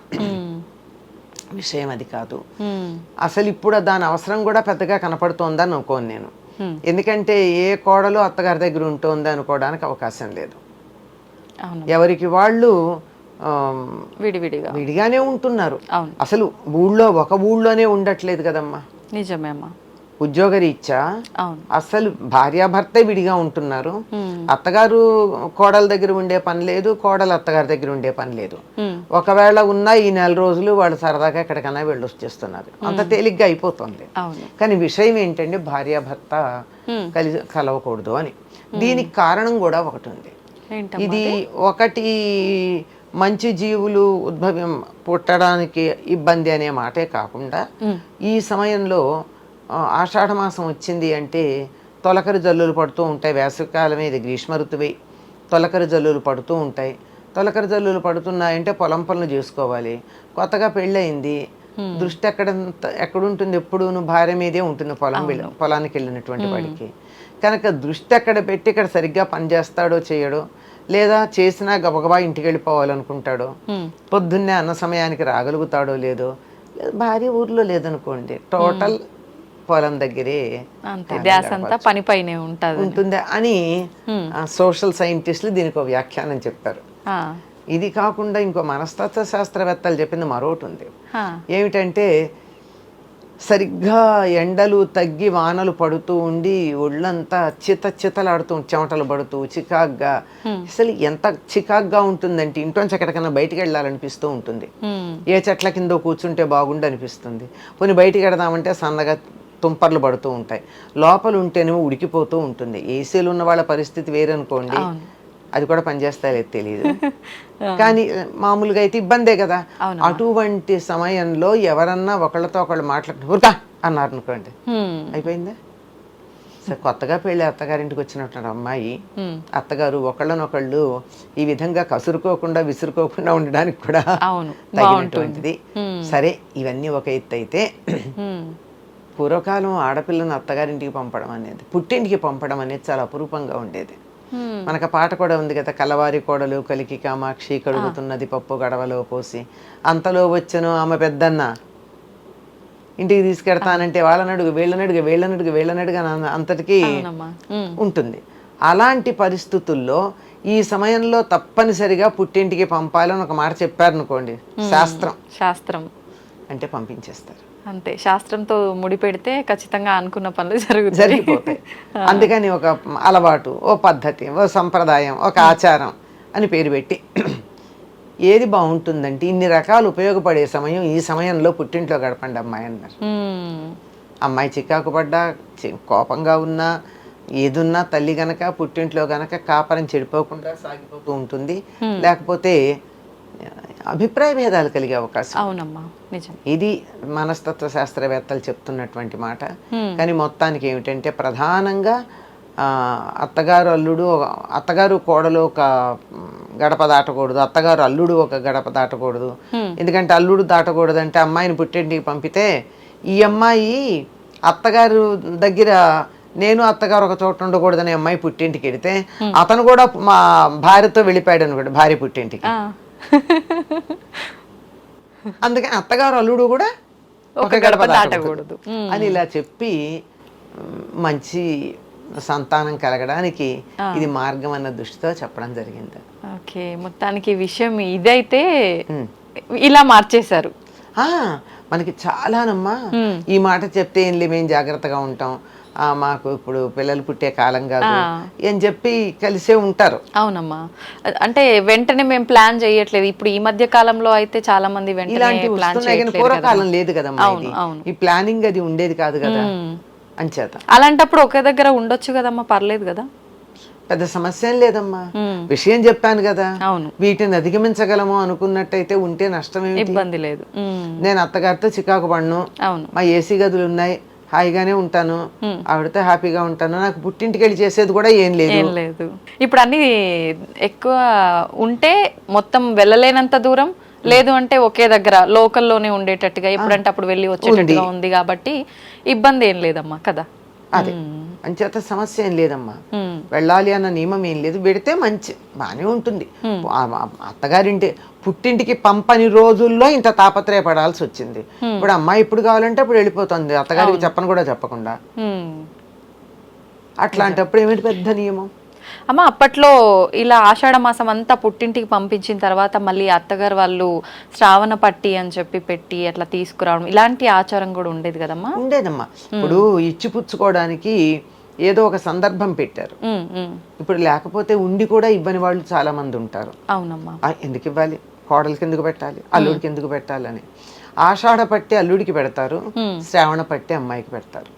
విషయం అది కాదు అసలు. ఇప్పుడు దాని అవసరం కూడా పెద్దగా కనపడుతోందని అనుకోను నేను. ఎందుకంటే ఏ కోడలు అత్తగారి దగ్గర ఉంటుంది అనుకోవడానికి అవకాశం లేదు. అవును, ఎవరికి వాళ్ళు విడివిడిగా విడిగానే ఉంటున్నారు. అవును, అసలు ఒక ఊళ్ళోనే ఉండట్లేదు కదమ్మా. నిజమే అమ్మా. ఉద్యోగరీత్యా అవును, అసలు భార్యాభర్తే విడిగా ఉంటున్నారు. అత్తగారు కోడల దగ్గర ఉండే పని లేదు, కోడలు అత్తగారి దగ్గర ఉండే పని లేదు. ఒకవేళ ఉన్నా ఈ 4 రోజులు వాళ్ళు సరదాగా ఎక్కడికైనా వెళ్ళి వచ్చేస్తున్నారు. అంత తేలిగ్గా అయిపోతుంది. అవును, కానీ విషయం ఏంటంటే భార్యాభర్త కలవకూడదు అని. దీనికి కారణం కూడా ఒకటి ఉంది. ఇది ఒకటి మంచి జీవులు పుట్టడానికి ఇబ్బంది అనే మాటే కాకుండా ఈ సమయంలో ఆషాఢమాసం వచ్చింది అంటే తొలకరి జల్లులు పడుతూ ఉంటాయి. వేసవికాలమే, ఇది గ్రీష్మ ఋతువే. తొలకరి జల్లులు పడుతూ ఉంటాయి. తొలకరి జల్లులు పడుతున్నాయంటే పొలం పనులు చేసుకోవాలి. కొత్తగా పెళ్ళయింది, దృష్టి ఎక్కడుంటుంది? ఎప్పుడు భార్య మీదే ఉంటుంది పొలానికి వెళ్ళినటువంటి వాడికి. కనుక దృష్టి ఎక్కడ పెట్టి ఇక్కడ సరిగ్గా పనిచేస్తాడో చేయడో, లేదా చేసినా గబగబా ఇంటికి వెళ్ళిపోవాలనుకుంటాడో, పొద్దున్నే అన్న సమయానికి రాగలుగుతాడో లేదో, భార్య ఊర్లో లేదనుకోండి, టోటల్ పొలం దగ్గరే పనిపైనే ఉంటుంది అని సోషల్ సైంటిస్టులు దీనికి ఒక వ్యాఖ్యానం చెప్పారు. ఇది కాకుండా ఇంకో మనస్తత్వ శాస్త్రవేత్తలు చెప్పింది మరొకటి ఉంది. ఏమిటంటే సరిగ్గా ఎండలు తగ్గి వానలు పడుతూ ఉండి ఒళ్ళంతా చితలాడుతూ చెమటలు పడుతూ చికాగ్గా, అసలు ఎంత చికాగ్గా ఉంటుందంటే ఇంట్లోంచి ఎక్కడికైనా బయటికి వెళ్ళాలనిపిస్తూ ఉంటుంది. ఏ చెట్ల కిందో కూర్చుంటే బాగుండు అనిపిస్తుంది. పోనీ బయటికి వెడదామంటే సన్నగా తుంపర్లు పడుతూ ఉంటాయి. లోపల ఉంటేనేమో ఉడికిపోతూ ఉంటుంది. ఏసీలు ఉన్న వాళ్ళ పరిస్థితి వేరనుకోండి, అది కూడా పనిచేస్తాయో తెలియదు. కానీ మామూలుగా అయితే ఇబ్బందే కదా. అటువంటి సమయంలో ఎవరన్నా ఒకళ్ళతో ఒకళ్ళు ఊరుకా అన్నారు అనుకోండి, అయిపోయిందా. సరే, కొత్తగా పెళ్ళి అత్తగారింటికి వచ్చినట్టు అమ్మాయి అత్తగారు ఒకళ్ళనొకళ్ళు ఈ విధంగా కసురుకోకుండా విసురుకోకుండా ఉండడానికి కూడా తగినటువంటిది. సరే, ఇవన్నీ ఒక ఎత్తు అయితే పూర్వకాలం ఆడపిల్లను అత్తగారింటికి పంపడం అనేది, పుట్టింటికి పంపడం అనేది చాలా అపురూపంగా ఉండేది. మనకు పాట కూడా ఉంది కదా, కలవారి కోడలు కలికి కామాక్షి కడుగుతున్నది పప్పు గడవలో పోసి, అంతలో వచ్చను ఆమె పెద్దన్న ఇంటికి తీసుకెడతానంటే వాళ్ళనడుగు వీళ్ళనడుగు అంతటికీ ఉంటుంది. అలాంటి పరిస్థితుల్లో ఈ సమయంలో తప్పనిసరిగా పుట్టింటికి పంపాలని ఒక మాట చెప్పారనుకోండి, శాస్త్రం అంటే పంపించేస్తారు. అంతే, శాస్త్రంతో ముడిపెడితే ఖచ్చితంగా అనుకున్న పనులు జరిగిపోతాయి. అందుకని ఒక అలవాటు, ఓ పద్ధతి, ఓ సంప్రదాయం, ఒక ఆచారం అని పేరు పెట్టి ఏది బాగుంటుందంటే ఇన్ని రకాలు ఉపయోగపడే సమయం ఈ సమయంలో పుట్టింట్లో గడపండి అమ్మాయి అన్నారు. అమ్మాయి చికాకు పడ్డా, కోపంగా ఉన్నా, ఏదున్నా తల్లి గనక పుట్టింట్లో గనక కాపరం చెడిపోకుండా సాగిపోతూ ఉంటుంది. లేకపోతే అభిప్రాయ భేదాలు కలిగే అవకాశం. అవునమ్మా, నిజం. ఇది మనస్తత్వ శాస్త్రవేత్తలు చెప్తున్నటువంటి మాట. కానీ మొత్తానికి ఏమిటంటే ప్రధానంగా అత్తగారు కోడలు ఒక గడప దాటకూడదు, అత్తగారు అల్లుడు ఒక గడప దాటకూడదు. ఎందుకంటే అల్లుడు దాటకూడదు అంటే అమ్మాయిని పుట్టింటికి పంపితే ఈ అమ్మాయి అత్తగారు దగ్గర నేను అత్తగారు ఒక చోట ఉండకూడదని అమ్మాయి పుట్టింటికి వెళితే అతను కూడా మా భార్యతో వెళ్ళిపోయాడు అనుకోండి, భార్య పుట్టింటికి. అందుకని అత్తగారు అల్లుడు కూడా ఒక గడప దాటకూడదు అని ఇలా చెప్పి మంచి సంతానం కలగడానికి ఇది మార్గం అన్న దృష్టితో చెప్పడం జరిగింది. ఓకే, మొత్తానికి విషయం ఇదైతే ఇలా మార్చేశారు. మనకి చాలానమ్మా ఈ మాట చెప్తే ఏం లే, మేము జాగ్రత్తగా ఉంటాం, మాకు ఇప్పుడు పిల్లలు పుట్టే కాలం కాదు అని చెప్పి కలిసే ఉంటారు. అవునమ్మా, అంటే వెంటనే మేము ప్లాన్ చేయట్లేదు. ఇప్పుడు ఈ మధ్య కాలంలో అయితే చాలా మంది పూర్వకాలం లేదు కదమ్మా, ఈ ప్లానింగ్ అది ఉండేది కాదు కదా. అంచేత అలాంటప్పుడు ఒకే దగ్గర ఉండొచ్చు కదమ్మా, పర్లేదు కదా, పెద్ద సమస్య ఏం లేదమ్మా. విషయం చెప్పాను కదా, వీటిని అధిగమించగలము అనుకున్నట్టయితే ఉంటే నష్టం ఏమిటి, ఇబ్బంది లేదు. నేను అత్తగారితో చికాకు పడను, మా ఏసీ గదులు ఉన్నాయి, హాయిగానే ఉంటాను, ఆవిడతో హ్యాపీగా ఉంటాను, నాకు పుట్టింటికి వెళ్ళి చేసేది కూడా ఏం లేదు. ఇప్పుడు అన్ని ఎక్కువ ఉంటే మొత్తం వెళ్ళలేనంత దూరం, లేదు అంటే ఒకే దగ్గర లోకల్లోనే ఉండేటట్టుగా ఎప్పుడంటే అప్పుడు వెళ్ళి వచ్చేటట్టుగా ఉంది కాబట్టి ఇబ్బంది ఏం లేదమ్మా కదా. అదే అంచేత సమస్య ఏం లేదమ్మా, వెళ్ళాలి అన్న నియమం ఏం లేదు, పెడితే మంచి బానే ఉంటుంది. అత్తగారింటి పుట్టింటికి పంపని రోజుల్లో ఇంత తాపత్రయపడాల్సి వచ్చింది. ఇప్పుడు అమ్మాయి ఇప్పుడు కావాలంటే ఇప్పుడు వెళ్ళిపోతుంది, అత్తగారికి చెప్పను కూడా చెప్పకుండా. అట్లాంటప్పుడు ఏమిటి పెద్ద నియమం? అమ్మ అప్పట్లో ఇలా ఆషాఢ మాసం అంతా పుట్టింటికి పంపించిన తర్వాత మళ్ళీ అత్తగారు వాళ్ళు శ్రావణ పట్టి అని చెప్పి పెట్టి అట్లా తీసుకురావడం ఇలాంటి ఆచారం కూడా ఉండేది కదమ్మా? ఉండేదమ్మా. ఇప్పుడు ఇచ్చిపుచ్చుకోవడానికి ఏదో ఒక సందర్భం పెట్టారు. ఇప్పుడు లేకపోతే ఉండి కూడా ఇవ్వని వాళ్ళు చాలా మంది ఉంటారు. అవునమ్మా. ఎందుకు ఇవ్వాలి, కోడలికి ఎందుకు పెట్టాలి, అల్లుడికి ఎందుకు పెట్టాలని. ఆషాఢ పట్టి అల్లుడికి పెడతారు, శ్రావణ పట్టి అమ్మాయికి పెడతారు.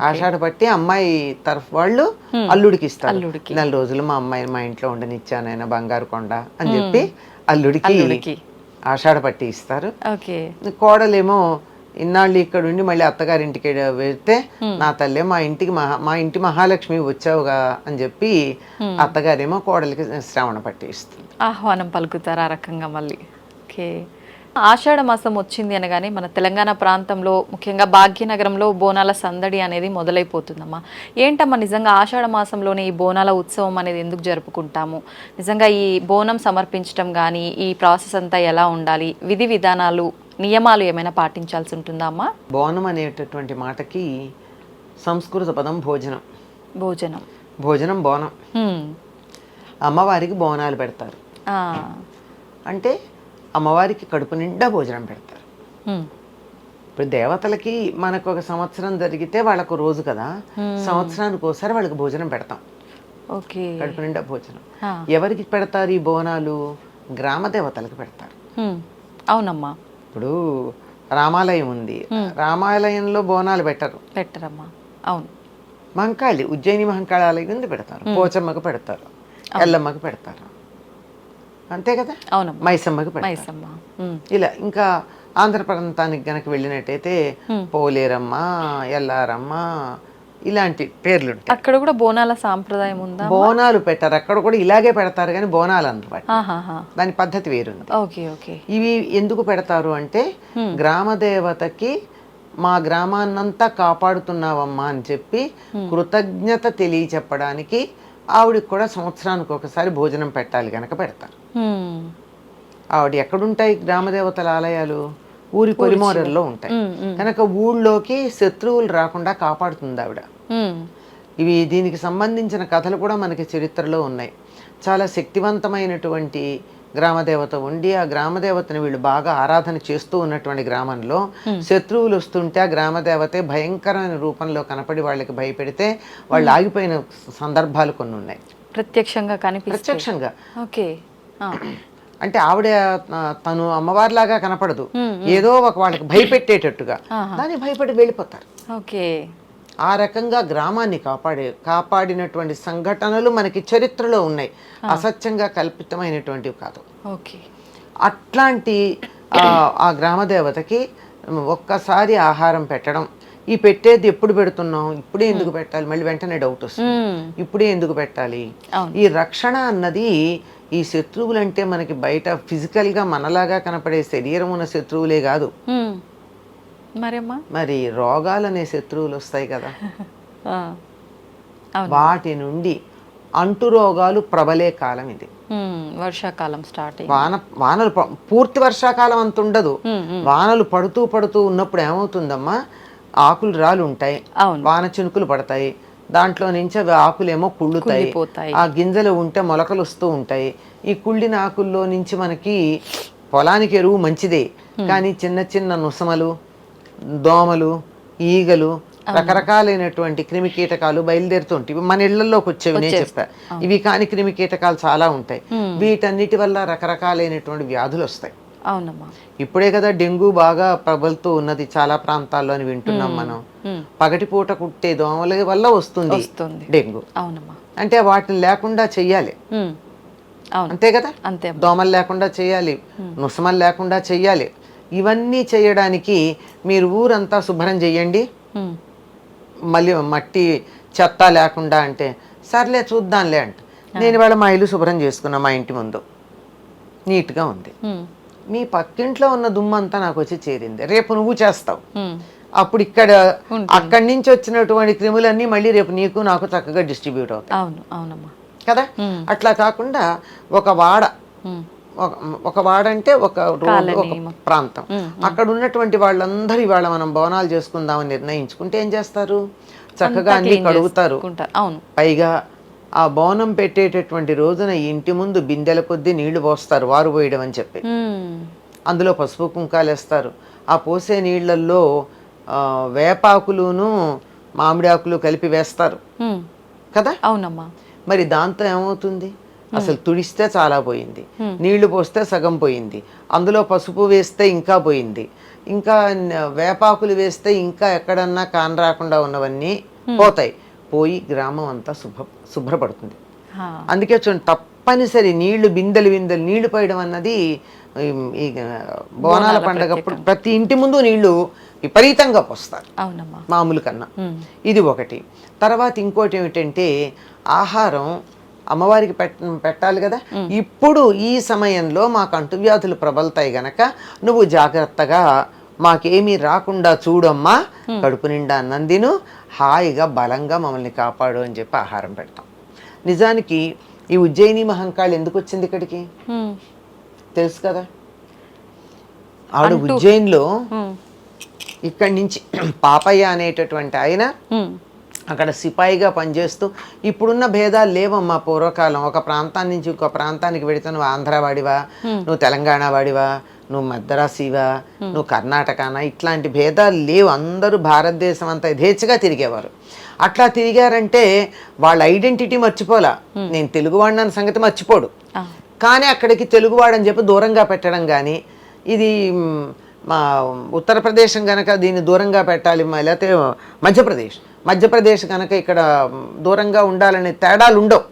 ఆషాఢ పట్టి అమ్మాయి తరఫు వాళ్ళు అల్లుడికి ఇస్తారు. నెల రోజులు మా అమ్మాయిని మా ఇంట్లో ఉండనిచ్చానైనా బంగారు కొండ అని చెప్పి అల్లుడికి ఆషాఢ పట్టి ఇస్తారు. కోడలేమో ఇన్నాళ్ళు ఇక్కడ ఉండి మళ్ళీ అత్తగారింటికి వెళ్తే నా తల్లే మా ఇంటి మహాలక్ష్మి వచ్చావుగా అని చెప్పి అత్తగారేమో కోడలికి శ్రావణ పట్టి ఇస్తుంది. ఆహ్వానం పలుకుతారు ఆ రకంగా మళ్ళీ. ఓకే. ఆషాఢ మాసం వచ్చింది అనగానే మన తెలంగాణ ప్రాంతంలో ముఖ్యంగా భాగ్యనగరంలో బోనాల సందడి అనేది మొదలైపోతుందమ్మా. ఏంటమ్మా నిజంగా ఆషాఢ మాసంలోనే ఈ బోనాల ఉత్సవం అనేది ఎందుకు జరుపుకుంటాము? నిజంగా ఈ బోనం సమర్పించడం కానీ ఈ ప్రాసెస్ అంతా ఎలా ఉండాలి, విధి విధానాలు నియమాలు ఏమైనా పాటించాల్సి ఉంటుందా అమ్మా? బోనం అనేటటువంటి మాటకి సంస్కృత పదం భోజనం. భోజనం బోనం. అమ్మవారికి బోనాలు పెడతారు అంటే అమ్మవారికి కడుపు నిండా భోజనం పెడతారు. ఇప్పుడు దేవతలకి మనకు ఒక సంవత్సరం జరిగితే వాళ్ళకు రోజు కదా, సంవత్సరానికి ఒకసారి వాళ్ళకి భోజనం పెడతాం. కడుపు నిండా భోజనం. ఎవరికి పెడతారు ఈ బోనాలు? గ్రామ దేవతలకు పెడతారు. అవునమ్మా. ఇప్పుడు రామాలయం ఉంది, రామాలయంలో బోనాలు పెట్టరమ్మా. అవును. మహంకాళి, ఉజ్జయిని మహంకాళి ఆలయం ఉంది, పెడతారు. పోచమ్మకు పెడతారు, ఎల్లమ్మకు పెడతారు, అంతే కదా. మైసమ్మకి పెడతారు. ఇలా ఇంకా ఆంధ్ర ప్రాంతానికి గనక వెళ్ళినట్టయితే పోలేరమ్మ, ఎల్లారమ్మ ఇలాంటి పేర్లు ఉంటాయి. అక్కడ కూడా బోనాల సాంప్రదాయం ఉందా? బోనాలు పెట్టారు అక్కడ కూడా, ఇలాగే పెడతారు కానీ బోనాలు అన్నమాట. దాని పద్ధతి వేరుంది. ఇవి ఎందుకు పెడతారు అంటే గ్రామ దేవతకి మా గ్రామాన్నంతా కాపాడుతున్నావమ్మా అని చెప్పి కృతజ్ఞత తెలియచెప్పడానికి ఆవిడకి కూడా సంవత్సరానికి ఒకసారి భోజనం పెట్టాలి గనక పెడతారు. ఆవిడ ఎక్కడుంటాయి గ్రామదేవతల ఆలయాలు? ఊరి పొలిమోరల్లో ఉంటాయి కనుక ఊళ్ళోకి శత్రువులు రాకుండా కాపాడుతుంది ఆవిడ. ఇవి దీనికి సంబంధించిన కథలు కూడా మనకి చరిత్రలో ఉన్నాయి. చాలా శక్తివంతమైనటువంటి గ్రామదేవత ఉండి ఆ గ్రామదేవతని వీళ్ళు బాగా ఆరాధన చేస్తూ ఉన్నటువంటి గ్రామంలో శత్రువులు వస్తుంటే ఆ గ్రామదేవతే భయంకరమైన రూపంలో కనపడి వాళ్ళకి భయపెడితే వాళ్ళు ఆగిపోయిన సందర్భాలు కొన్ని ఉన్నాయి. ప్రత్యక్షంగా. అంటే ఆవిడ తను అమ్మవారిలాగా కనపడదు, ఏదో ఒక వాళ్ళకి భయపెట్టేటట్టుగా దాన్ని భయపడి వెళ్ళిపోతారు. ఆ రకంగా గ్రామాన్ని కాపాడినటువంటి సంఘటనలు మనకి చరిత్రలో ఉన్నాయి, అసత్యంగా కల్పితమైనటువంటివి కాదు. అట్లాంటి ఆ గ్రామదేవతకి ఒక్కసారి ఆహారం పెట్టడం, ఈ పెట్టేది ఎప్పుడు పెడుతున్నాం, ఇప్పుడే ఎందుకు పెట్టాలి, మళ్ళీ వెంటనే డౌట్ వస్తుంది, ఇప్పుడే ఎందుకు పెట్టాలి. ఈ రక్షణ అన్నది ఈ శత్రువులంటే మనకి బయట ఫిజికల్ గా మనలాగా కనపడే శరీరం ఉన్న శత్రువులే కాదు, మరి రోగాలనే శత్రువులు వస్తాయి కదా. వాటి నుండి అంటు రోగాలు ప్రబలే కాలం ఇది. వర్షాకాలం స్టార్ట్, వానలు పూర్తి వర్షాకాలం అంత ఉండదు, వానలు పడుతూ పడుతూ ఉన్నప్పుడు ఏమవుతుందమ్మా, ఆకులు రాలు ఉంటాయి, వాన చినుకులు పడతాయి, దాంట్లో నుంచి అవి ఆకులేమో కుళ్ళుతాయి, ఆ గింజలు ఉంటే మొలకలు వస్తూ ఉంటాయి. ఈ కుళ్ళిన ఆకుల్లో నుంచి మనకి పొలానికి ఎరువు మంచిదే, కానీ చిన్న చిన్న నుసమలు, దోమలు, ఈగలు, రకరకాలైనటువంటి క్రిమి కీటకాలు బయలుదేరుతుంటాయి. మన ఇళ్లలోకి వచ్చేవి నేను చెప్పా. ఇవి కాని క్రిమి కీటకాలు చాలా ఉంటాయి. వీటన్నిటి వల్ల రకరకాలైనటువంటి వ్యాధులు వస్తాయి. ఇప్పుడే కదా డెంగ్యూ బాగా ప్రబలుతూ ఉన్నది చాలా ప్రాంతాల్లో అని వింటున్నాం మనం. పగటిపూట కుట్టే దోమల వల్ల వస్తుంది డెంగ్యూ. అంటే వాటిని లేకుండా చెయ్యాలి, అంతే కదా. దోమలు లేకుండా చెయ్యాలి, నుసమలు లేకుండా చెయ్యాలి. ఇవన్నీ చేయడానికి మీరు ఊరంతా శుభ్రం చెయ్యండి, మళ్ళీ మట్టి చెత్త లేకుండా అంటే సర్లే చూద్దాంలే అంట. నేను ఇవాళ మా ఇల్లు శుభ్రం చేసుకున్నా, మా ఇంటి ముందు నీట్గా ఉంది, మీ పక్కింట్లో ఉన్న దుమ్మంతా నాకు వచ్చి చేరింది, రేపు నువ్వు చేస్తావు, అప్పుడు అక్కడి నుంచి వచ్చినటువంటి క్రిములన్నీ మళ్ళీ రేపు నీకు నాకు చక్కగా డిస్ట్రిబ్యూట్ అవుతాయి కదా. అట్లా కాకుండా ఒక వాడ ఒక వాడంటే ఒక రోడ్డు, ఒక ప్రాంతం. అక్కడ ఉన్నటువంటి వాళ్ళందరూ ఇవాళ మనం బోనాలు చేసుకుందామని నిర్ణయించుకుంటే ఏం చేస్తారు, చక్కగా అన్ని కడుగుతారు. అవును. పైగా ఆ బోనం పెట్టేటటువంటి రోజున ఇంటి ముందు బిందెల కొద్దీ నీళ్లు పోస్తారు, వారు పోయడం అని చెప్పి. అందులో పసుపు కుంకాలు వేస్తారు. ఆ పోసే నీళ్లలో వేపాకులును మామిడి ఆకులు కలిపి వేస్తారు కదా. అవునమ్మా. మరి దాంతో ఏమవుతుంది, అసలు తుడిస్తే చాలా పోయింది, నీళ్లు పోస్తే సగం పోయింది, అందులో పసుపు వేస్తే ఇంకా పోయింది, ఇంకా వేపాకులు వేస్తే ఇంకా ఎక్కడన్నా కాన రాకుండా ఉన్నవన్నీ పోతాయి, పోయి గ్రామం అంతా శుభ్రపడుతుంది. అందుకే చూడండి, తప్పనిసరి నీళ్లు బిందెలు నీళ్లు పోయడం అన్నది ఈ బోనాల పండగప్పుడు ప్రతి ఇంటి ముందు నీళ్లు విపరీతంగా పోస్తారు మామూలు కన్నా. ఇది ఒకటి. తర్వాత ఇంకోటి ఏమిటంటే ఆహారం అమ్మవారికి పెట్టాలి కదా. ఇప్పుడు ఈ సమయంలో మాకు అంటువ్యాధులు ప్రబలుతాయి గనక నువ్వు జాగ్రత్తగా మాకేమీ రాకుండా చూడమ్మా, కడుపు నిండా అన్నం తిను, హాయిగా బలంగా మమ్మల్ని కాపాడు అని చెప్పి ఆహారం పెడతాం. నిజానికి ఈ ఉజ్జయిని మహంకాళి ఎందుకు వచ్చింది ఇక్కడికి తెలుసు కదా. ఆవిడ ఉజ్జయిన్లో ఇక్కడి నుంచి పాపయ్య అనేటటువంటి ఆయన అక్కడ సిపాయిగా పనిచేస్తూ, ఇప్పుడున్న భేదాలు లేవమ్మా. పూర్వకాలం ఒక ప్రాంతాన్ని నుంచి ఇంకో ప్రాంతానికి వెళితే నువ్వు ఆంధ్ర వాడివా, నువ్వు తెలంగాణ వాడివా, నువ్వు మద్రాసీవా, నువ్వు కర్ణాటకనా, ఇట్లాంటి భేదాలు లేవు. అందరూ భారతదేశం అంతా యథేచ్ఛగా తిరిగేవారు. అట్లా తిరిగారంటే వాళ్ళ ఐడెంటిటీ మర్చిపోలా. నేను తెలుగువాడిని అన్న సంగతి మర్చిపోడు. కానీ అక్కడికి తెలుగువాడని చెప్పి దూరంగా పెట్టడం కానీ, ఇది మా ఉత్తరప్రదేశం కనుక దీన్ని దూరంగా పెట్టాలి, లేకపోతే మధ్యప్రదేశ్ కనుక ఇక్కడ దూరంగా ఉండాలనే తేడాలు ఉండవు.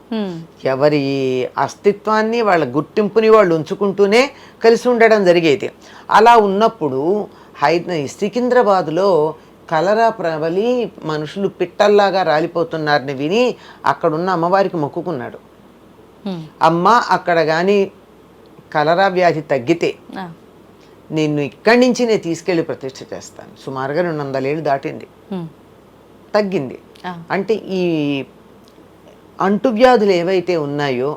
ఎవరి అస్తిత్వాన్ని వాళ్ళ గుర్తింపుని వాళ్ళు ఉంచుకుంటూనే కలిసి ఉండడం జరిగేది. అలా ఉన్నప్పుడు సికింద్రాబాద్లో కలరా ప్రబలి మనుషులు పిట్టల్లాగా రాలిపోతున్నారని విని అక్కడున్న అమ్మవారికి మొక్కుకున్నాడు. అమ్మ, అక్కడ కానీ కలరా వ్యాధి తగ్గితే నిన్ను ఇక్కడి నుంచి నేను తీసుకెళ్ళి ప్రతిష్ఠ చేస్తాను. సుమారుగా 200 ఏళ్ళు దాటింది, తగ్గింది. అంటే ఈ అంటువ్యాధులు ఏవైతే ఉన్నాయో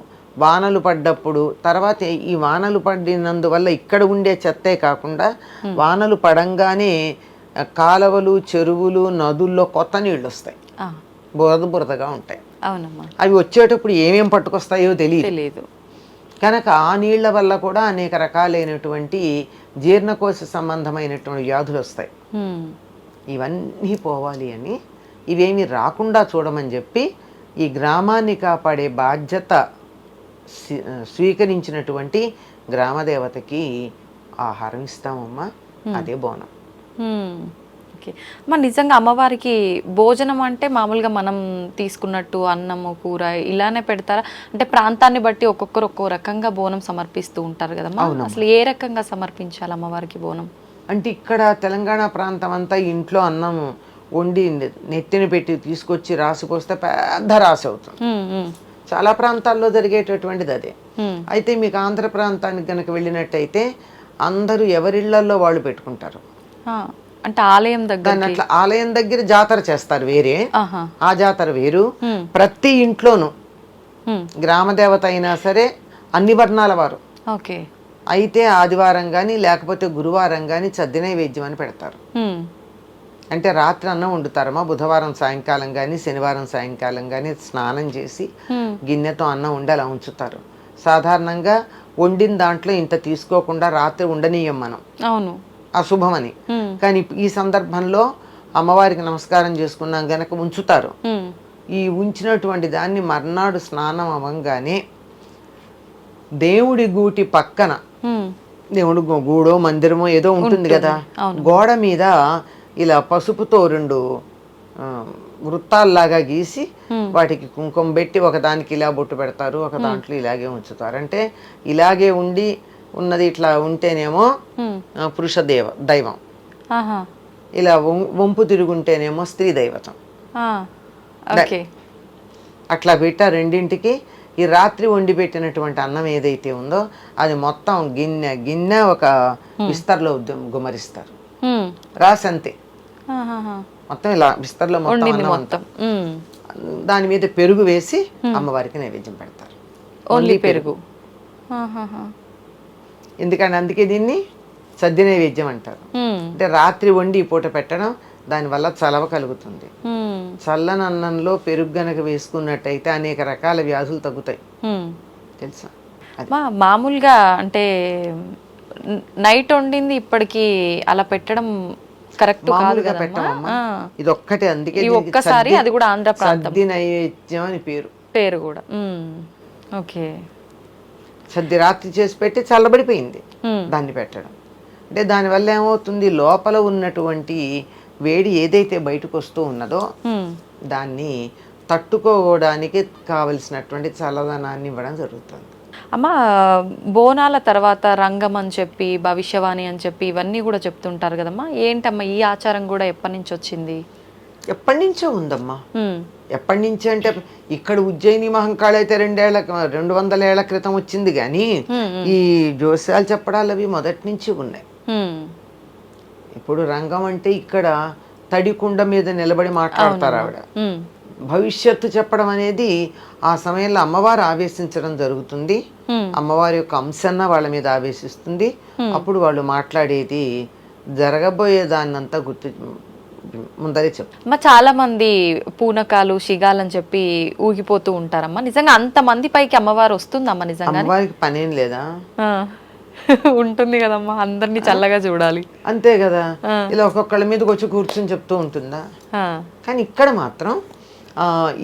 వానలు పడ్డప్పుడు, తర్వాత ఈ వానలు పడినందువల్ల ఇక్కడ ఉండే చెత్తే కాకుండా వానలు పడంగానే కాలువలు, చెరువులు, నదుల్లో కొత్త నీళ్ళు వస్తాయి, బురదగా ఉంటాయి. అవి వచ్చేటప్పుడు ఏమేం పట్టుకొస్తాయో తెలియదు. కనుక ఆ నీళ్ల వల్ల కూడా అనేక రకాలైనటువంటి జీర్ణకోశ సంబంధమైనటువంటి వ్యాధులు వస్తాయి. ఇవన్నీ పోవాలి అని, ఇవేమి రాకుండా చూడమని చెప్పి ఈ గ్రామాన్ని కాపాడే బాధ్యత స్వీకరించినటువంటి గ్రామదేవతకి ఆహారం ఇస్తామమ్మా, అదే బోనం. ఓకే. మరి నిజంగా అమ్మవారికి భోజనం అంటే మామూలుగా మనం తీసుకున్నట్టు అన్నము, కూర ఇలానే పెడతారా? అంటే ప్రాంతాన్ని బట్టి ఒక్కొక్కరు ఒక్కో రకంగా బోనం సమర్పిస్తూ ఉంటారు కదమ్మా. అసలు ఏ రకంగా సమర్పించాలి అమ్మవారికి బోనం? అంటే ఇక్కడ తెలంగాణ ప్రాంతం అంతా ఇంట్లో అన్నం వండి నెత్తిని పెట్టి తీసుకొచ్చి రాసిపోస్తే పెద్ద రాసి అవుతుంది. చాలా ప్రాంతాల్లో జరిగేటటువంటిది అదే. అయితే మీకు ఆంధ్ర ప్రాంతానికి కనుక వెళ్ళినట్టయితే అందరూ ఎవరిళ్లలో వాళ్ళు పెట్టుకుంటారు. అంటే ఆలయం దగ్గర, అట్లా ఆలయం దగ్గర జాతర చేస్తారు వేరే, ఆ జాతర వేరు. ప్రతి ఇంట్లోనూ గ్రామదేవత అయినా సరే అన్ని వర్ణాల వారు అయితే ఆదివారం కానీ లేకపోతే గురువారం కానీ సద్ది నైవేద్యం అని పెడతారు. అంటే రాత్రి అన్నం వండుతారమ్మా. బుధవారం సాయంకాలం కానీ శనివారం సాయంకాలం కానీ స్నానం చేసి గిన్నెతో అన్నం వండి అలా ఉంచుతారు. సాధారణంగా వండిన దాంట్లో ఇంత తీసుకోకుండా రాత్రి ఉండనీయం మనం, అవును అశుభమని. కానీ ఈ సందర్భంలో అమ్మవారికి నమస్కారం చేసుకున్నాం గనక ఉంచుతారు. ఈ ఉంచినటువంటి దాన్ని మర్నాడు స్నానం అవ్వగానే దేవుడి గూటి పక్కన, దేవుడు గూడో మందిరమో ఏదో ఉంటుంది కదా, గోడ మీద ఇలా పసుపుతో 2 వృత్తాల్లాగా గీసి వాటికి కుంకుమ పెట్టి ఒకదానికి ఇలా బొట్టు పెడతారు, ఒక దాంట్లో ఇలాగే ఉంచుతారు. అంటే ఇలాగే ఉండి ఉన్నది ఇట్లా ఉంటేనేమో పురుష దైవం, ఇలా వంపు తిరుగుంటేనేమో స్త్రీ దైవతం. అట్లా పెట్టా రెండింటికి. ఈ రాత్రి వండి పెట్టినటువంటి అన్నం ఏదైతే ఉందో అది మొత్తం గిన్నె ఒక విస్తర్లో గుమరిస్తారు, రాసి అంతే మొత్తం ఇలా విస్తర్లో మొత్తం దాని మీద పెరుగు వేసి అమ్మవారికి నైవేద్యం పెడతారు. ఓన్లీ పెరుగు. ఎందుకంటే అందుకే దీన్ని సద్ది నైవేద్యం అంటారు. అంటే రాత్రి వండి ఈ పూట పెట్టడం, దానివల్ల చలవ కలుగుతుంది. చల్లని అన్నంలో పెరుగు గనక వేసుకున్నట్టయితే అనేక రకాల వ్యాధులు తగ్గుతాయి తెలుసా. మామూలుగా అంటే నైట్ వండింది ఇప్పటికి అలా పెట్టడం కరెక్ట్ కాదు మామూలుగా కదమ్మా. పెట్టమమ్మా, ఇది ఒక్కటే. అందుకే ఈ దీనికి ఒక్కసారి సద్ది- అది కూడా ఆంధ్ర ప్రాంతం సద్ది నైవేద్యం అని పేరు కూడా. ఓకే. సద్ది రాత్రి చేసి పెట్టి చల్లబడిపోయింది, దాన్ని పెట్టడం. అంటే దానివల్ల ఏమవుతుంది, లోపల ఉన్నటువంటి వేడి ఏదైతే బయటకు వస్తూ ఉన్నదో దాన్ని తట్టుకోవడానికి కావలసినటువంటి చల్లదనాన్ని ఇవ్వడం జరుగుతుంది. అమ్మ, బోనాల తర్వాత రంగం అని చెప్పి, భవిష్యవాణి అని చెప్పి ఇవన్నీ కూడా చెప్తుంటారు కదమ్మా. ఏంటమ్మా ఈ ఆచారం కూడా ఎప్పటి నుంచి వచ్చింది? ఎప్పటి నుంచో ఉందమ్మా. ఎప్పటి నుంచి అంటే ఇక్కడ ఉజ్జయిని మహంకాళి అయితే 200 ఏళ్ల క్రితం వచ్చింది, కానీ ఈ జోస్యాలు చెప్పడాలు అవి మొదటి నుంచి ఉన్నాయి. ఇప్పుడు రంగం అంటే ఇక్కడ తడికుండ మీద నిలబడి మాట్లాడతారు ఆవిడ. భవిష్యత్తు చెప్పడం అనేది ఆ సమయంలో అమ్మవారు ఆవేశించడం జరుగుతుంది. అమ్మవారి యొక్క అంశన్న వాళ్ళ మీద ఆవేశిస్తుంది. అప్పుడు వాళ్ళు మాట్లాడేది జరగబోయే దాన్నంతా గుర్తు ముందరే చెప్తారు. చాలా మంది పూనకాలు శిగాలని చెప్పి ఊగిపోతూ ఉంటారమ్మా. నిజంగా అంత మంది పైకి అమ్మవారు వస్తుందమ్మా నిజంగా? అమ్మవారికి పనేం లేదా? ఉంటుంది కదమ్మా, అందరినీ చల్లగా చూడాలి. అంతే కదా, ఇలా ఒక్కొక్కళ్ళ మీదకి వచ్చి కూర్చొని చెప్తూ ఉంటుందా? కానీ ఇక్కడ మాత్రం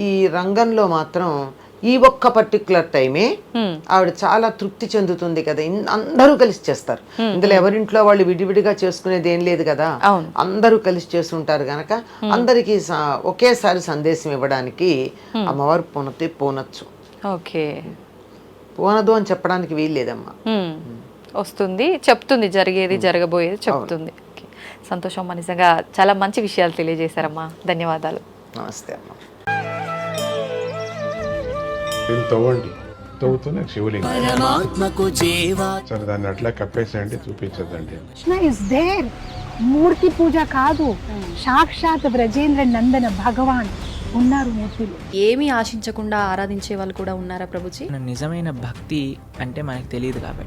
ఈ రంగంలో మాత్రం ఈ ఒక్క పర్టికులర్ టైమే ఆవిడ చాలా తృప్తి చెందుతుంది కదా. అందరూ కలిసి చేస్తారు. ఇందులో ఎవరింట్లో వాళ్ళు విడివిడిగా చేసుకునేది ఏం లేదు కదా, అందరూ కలిసి చేస్తుంటారు గనక అందరికి ఒకేసారి సందేశం ఇవ్వడానికి అమ్మవారు పోనొచ్చు. ఓకే. పోనదు అని చెప్పడానికి వీల్లేదమ్మా. వస్తుంది, చెప్తుంది, జరిగేది జరగబోయేది చెప్తుంది. సంతోషం అమ్మా, నిజంగా చాలా మంచి విషయాలు తెలియజేశారమ్మా. ధన్యవాదాలు. నమస్తే అమ్మా. దీన్ని తవ్వండి, తవ్వుతూనే శివలింగం. సరే, దాన్ని అట్లా కప్పేసేయండి, చూపించదండి. Krishna is there. మూర్తి పూజ కాదు, సాక్షాత్ బ్రజేంద్ర నందన భగవాన్ ఉన్నారు మూర్తిలో. ఏమీ ఆశించకుండా ఆరాధించే వాళ్ళు కూడా ఉన్నారా ప్రభుజీ? నిజమైన భక్తి అంటే మనకు తెలియదు కాబట్టి